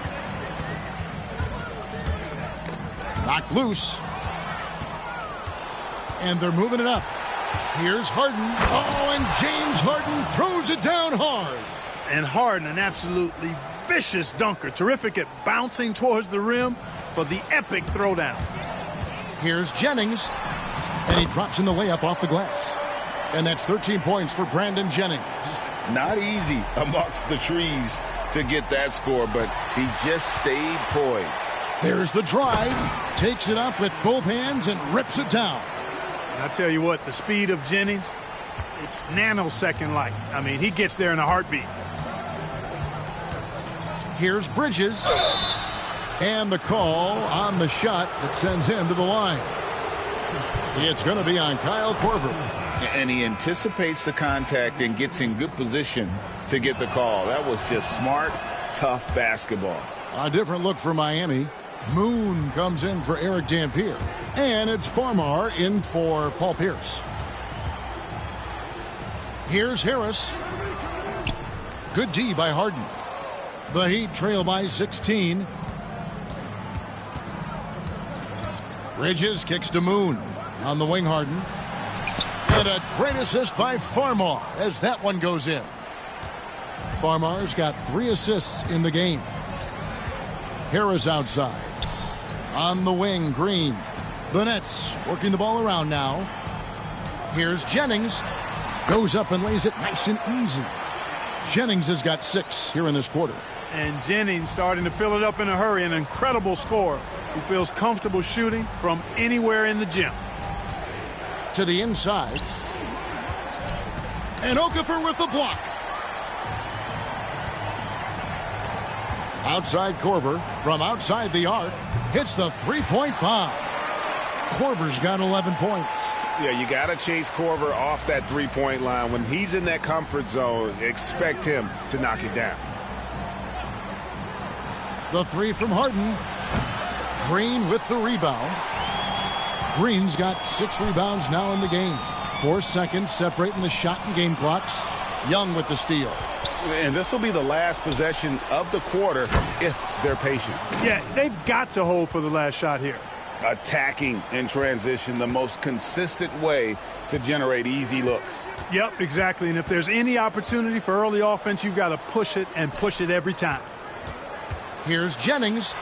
S1: Knocked loose. And they're moving it up. Here's Harden. Oh, and James Harden throws it down hard.
S2: And Harden, an absolutely vicious dunker. Terrific at bouncing towards the rim for the epic throwdown.
S1: Here's Jennings. And he drops in the layup off the glass. And that's 13 points for Brandon Jennings.
S4: Not easy amongst the trees to get that score, but he just stayed poised.
S1: There's the drive. Takes it up with both hands and rips it down.
S2: And I tell you what, the speed of Jennings, it's nanosecond-like. I mean, he gets there in a heartbeat.
S1: Here's Bridges. And the call on the shot that sends him to the line. It's going to be on Kyle Korver.
S4: And he anticipates the contact and gets in good position to get the call. That was just smart, tough basketball.
S1: A different look for Miami. Moon comes in for Eric Dampier. And it's Farmar in for Paul Pierce. Here's Harris. Good D by Harden. The Heat trail by 16. Bridges kicks to Moon. On the wing, Harden. And a great assist by Farmar as that one goes in. Farmar's got 3 assists in the game. Harris outside. On the wing, Green. The Nets working the ball around now. Here's Jennings. Goes up and lays it nice and easy. Jennings has got 6 here in this quarter.
S2: And Jennings starting to fill it up in a hurry. An incredible scorer who feels comfortable shooting from anywhere in the gym.
S1: To the inside. And Okafor with the block. Outside Korver from outside the arc. Hits the three-point bomb. Korver's got 11 points.
S5: Yeah, you got to chase Korver off that three-point line. When he's in that comfort zone, expect him to knock it down.
S1: The 3 from Harden. Green with the rebound. Green's got 6 rebounds now in the game. 4 seconds separating the shot and game clocks. Young with the steal.
S3: And this will be the last possession of the quarter if they're patient.
S2: Yeah, they've got to hold for the last shot here.
S4: Attacking in transition, the most consistent way to generate easy looks.
S2: Yep, exactly. And if there's any opportunity for early offense, you've got to push it and push it every time.
S1: Here's Jennings.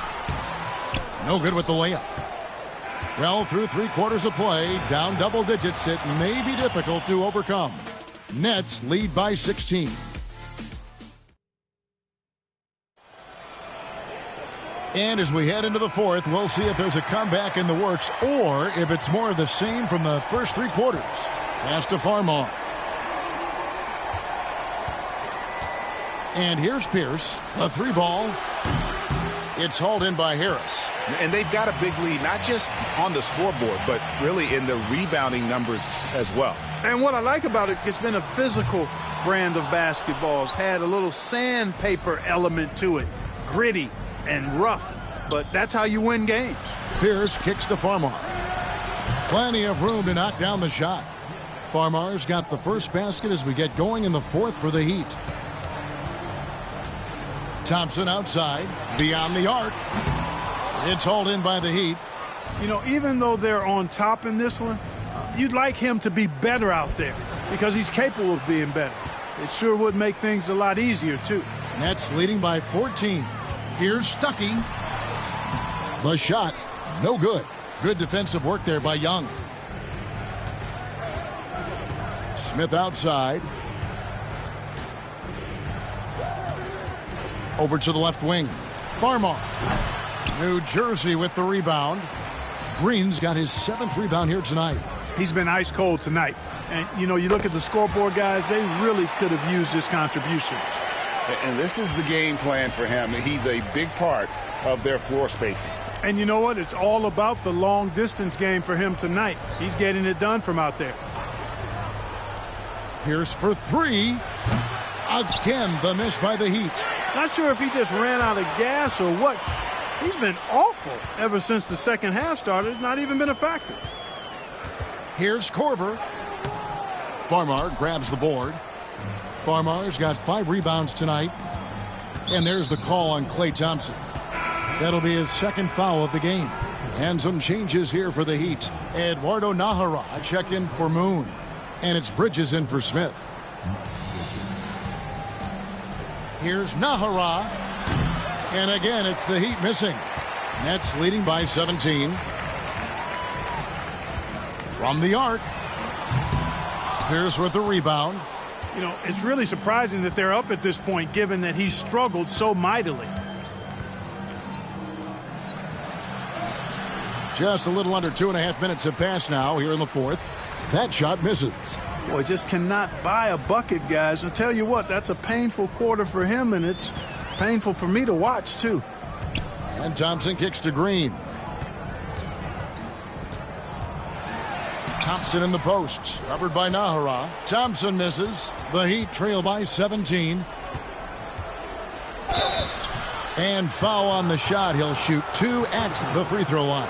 S1: No good with the layup. Well, through 3 quarters of play, down double digits, it may be difficult to overcome. Nets lead by 16. And as we head into the fourth, we'll see if there's a comeback in the works or if it's more of the same from the first 3 quarters. Pass to Farmar. And here's Pierce. A 3-ball. It's hauled in by Harris.
S3: And they've got a big lead, not just on the scoreboard, but really in the rebounding numbers as well.
S2: And what I like about it, it's been a physical brand of basketball. It's had a little sandpaper element to it. Gritty and rough, but that's how you win games.
S1: Pierce kicks to Farmar. Plenty of room to knock down the shot. Farmar's got the first basket as we get going in the fourth for the Heat. Thompson outside, beyond the arc. It's hauled in by the Heat.
S2: You know, even though they're on top in this one, you'd like him to be better out there because he's capable of being better. It sure would make things a lot easier, too.
S1: Nets leading by 14. Here's Stuckey. The shot, no good. Good defensive work there by Young. Smith outside. Over to the left wing. Farmar. New Jersey with the rebound. Green's got his 7th rebound here tonight.
S2: He's been ice cold tonight. And, you know, you look at the scoreboard, guys, they really could have used his contributions.
S4: And this is the game plan for him. He's a big part of their floor spacing.
S2: And you know what? It's all about the long-distance game for him tonight. He's getting it done from out there.
S1: Pierce for 3. Again, the miss by the Heat.
S2: Not sure if he just ran out of gas or what. He's been awful ever since the second half started. Not even been a factor.
S1: Here's Korver. Farmar grabs the board. Farmar's got 5 rebounds tonight. And there's the call on Klay Thompson. That'll be his 2nd foul of the game. And some changes here for the Heat. Eduardo Nahara checked in for Moon. And it's Bridges in for Smith. Here's Nahara. And again, it's the Heat missing. Nets leading by 17. From the arc. Pierce with the rebound.
S2: You know, it's really surprising that they're up at this point, given that he struggled so mightily.
S1: Just a little under 2.5 minutes have passed now here in the fourth. That shot misses.
S2: Boy, just cannot buy a bucket, guys. I'll tell you what, that's a painful quarter for him, and it's painful for me to watch, too.
S1: And Thompson kicks to Green. Thompson in the post, covered by Nahara. Thompson misses. The Heat trail by 17. And foul on the shot. He'll shoot 2 at the free throw line.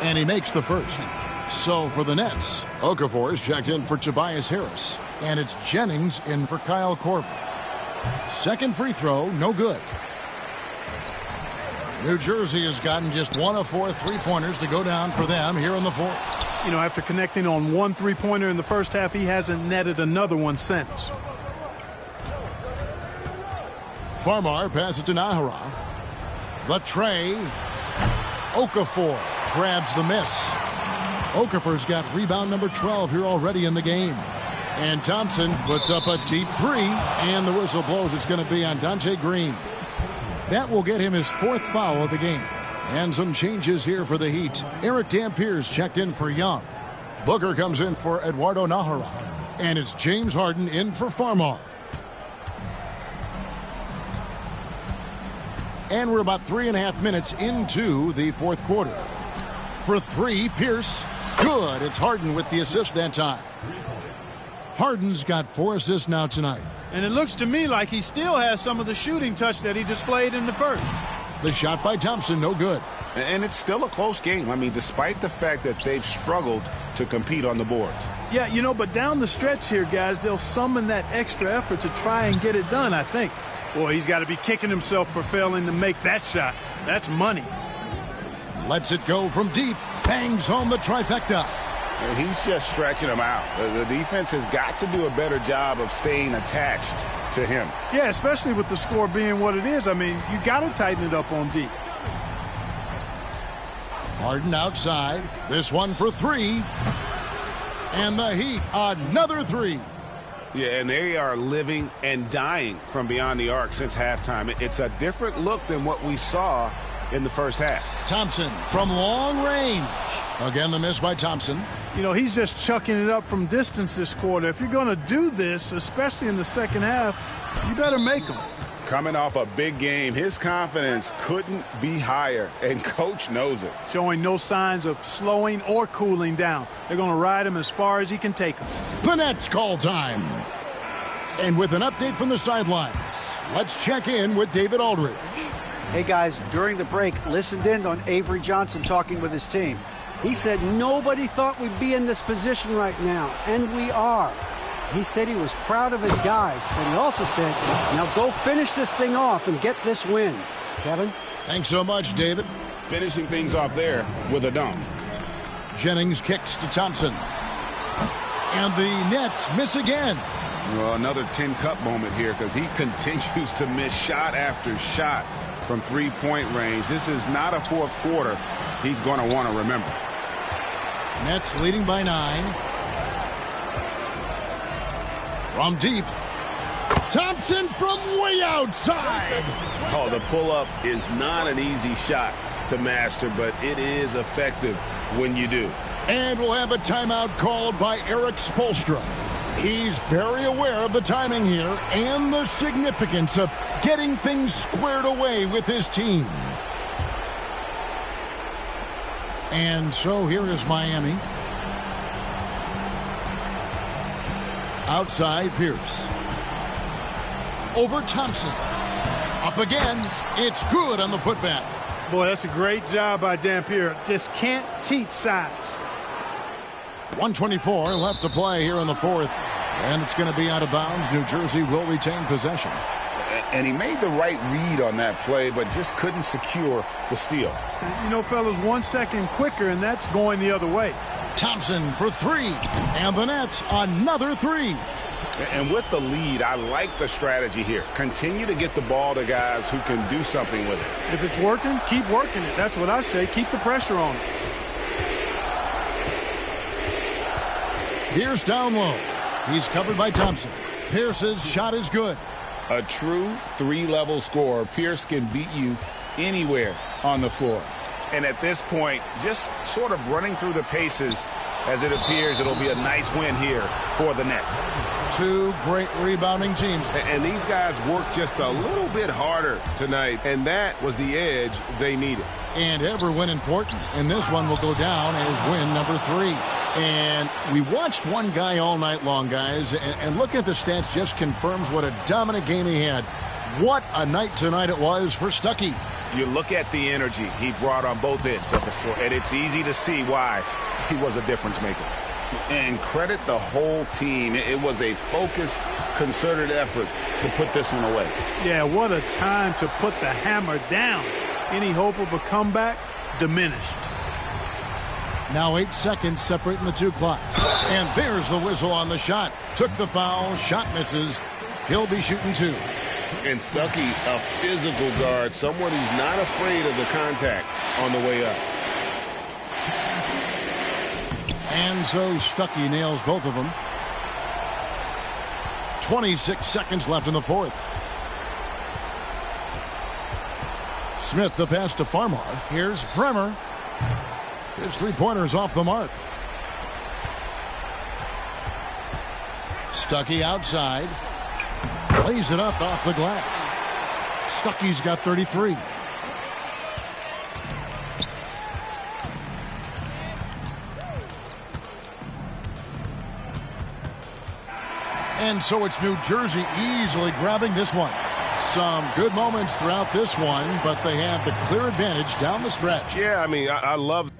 S1: And he makes the first. So for the Nets, Okafor is checked in for Tobias Harris. And it's Jennings in for Kyle Korver. 2nd free throw, no good. New Jersey has gotten just 1 of 4 3-pointers to go down for them here in the fourth.
S2: You know, after connecting on 1 3-pointer in the first half, he hasn't netted another one since.
S1: Farmar passes to Nahara. The tray. Okafor grabs the miss. Okafor's got rebound number 12 here already in the game. And Thompson puts up a deep 3, and the whistle blows. It's going to be on Dante Green. That will get him his 4th foul of the game. And some changes here for the Heat. Eric Dampiers checked in for Young. Booker comes in for Eduardo Nahara. And it's James Harden in for Farmar. And we're about 3.5 minutes into the fourth quarter. For 3, Pierce. Good. It's Harden with the assist that time. Harden's got 4 assists now tonight.
S2: And it looks to me like he still has some of the shooting touch that he displayed in the first.
S1: The shot by Thompson, no good.
S3: And it's still a close game. I mean, despite the fact that they've struggled to compete on the boards.
S2: Yeah, but down the stretch here, guys, they'll summon that extra effort to try and get it done, I think. Boy, he's got to be kicking himself for failing to make that shot. That's money.
S1: Lets it go from deep. Bangs home the trifecta.
S3: And he's just stretching them out. The defense has got to do a better job of staying attached to him.
S2: Yeah, especially with the score being what it is. I mean, you got to tighten it up on deep.
S1: Harden outside. This one for 3. And the Heat, another 3.
S3: Yeah, and they are living and dying from beyond the arc since halftime. It's a different look than what we saw in the first half.
S1: Thompson from long range. Again, the miss by Thompson.
S2: He's just chucking it up from distance this quarter. If you're going to do this, especially in the second half, you better make them.
S3: Coming off a big game, his confidence couldn't be higher, and Coach knows it.
S2: Showing no signs of slowing or cooling down. They're going to ride him as far as he can take him.
S1: The Nets call time. And with an update from the sidelines, let's check in with David Aldridge.
S6: Hey guys, during the break, listened in on Avery Johnson talking with his team. He said nobody thought we'd be in this position right now, and we are. He said he was proud of his guys, but he also said, now go finish this thing off and get this win. Kevin?
S1: Thanks so much, David.
S4: Finishing things off there with a dunk.
S1: Jennings kicks to Thompson. And the Nets miss again.
S3: Well, another tin cup moment here because he continues to miss shot after shot from three-point range. This is not a fourth quarter he's going to want to remember.
S1: Nets leading by 9. From deep. Thompson from way outside.
S3: Oh, the pull-up is not an easy shot to master, but it is effective when you do.
S1: And we'll have a timeout called by Eric Spoelstra. He's very aware of the timing here and the significance of getting things squared away with his team. And so here is Miami. Outside, Pierce. Over Thompson. Up again. It's good on the putback.
S2: Boy, that's a great job by Dampier. Just can't teach size.
S1: 1:24 left to play here in the fourth. And it's going to be out of bounds. New Jersey will retain possession.
S3: And he made the right read on that play, but just couldn't secure the steal.
S2: Fellas, 1 second quicker, and that's going the other way.
S1: Thompson for 3. And the Nets, another 3.
S3: And with the lead, I like the strategy here. Continue to get the ball to guys who can do something with it.
S2: If it's working, keep working it. That's what I say. Keep the pressure on it.
S1: Here's down low. He's covered by Thompson. Pierce's shot is good.
S4: A true three-level scorer. Pierce can beat you anywhere on the floor.
S3: And at this point, just sort of running through the paces as it appears it'll be a nice win here for the Nets.
S1: Two great rebounding teams.
S3: And these guys worked just a little bit harder tonight, and that was the edge they needed.
S1: And every win important. And this one will go down as win number 3. And we watched one guy all night long, guys, and looking at the stats just confirms what a dominant game he had. What a night tonight it was for Stuckey.
S3: You look at the energy he brought on both ends of the floor, and it's easy to see why he was a difference maker. And credit the whole team. It was a focused, concerted effort to put this one away.
S2: Yeah, what a time to put the hammer down. Any hope of a comeback diminished.
S1: Now 8 seconds separating the two clocks. And there's the whistle on the shot. Took the foul, shot misses. He'll be shooting 2.
S3: And Stuckey, a physical guard, someone who's not afraid of the contact on the way up.
S1: And so Stuckey nails both of them. 26 seconds left in the fourth. Smith the pass to Farmar. Here's Bremer. His three-pointer's off the mark. Stuckey outside. Plays it up off the glass. Stuckey's got 33. And so it's New Jersey easily grabbing this one. Some good moments throughout this one, but they have the clear advantage down the stretch.
S5: Yeah, I mean, I love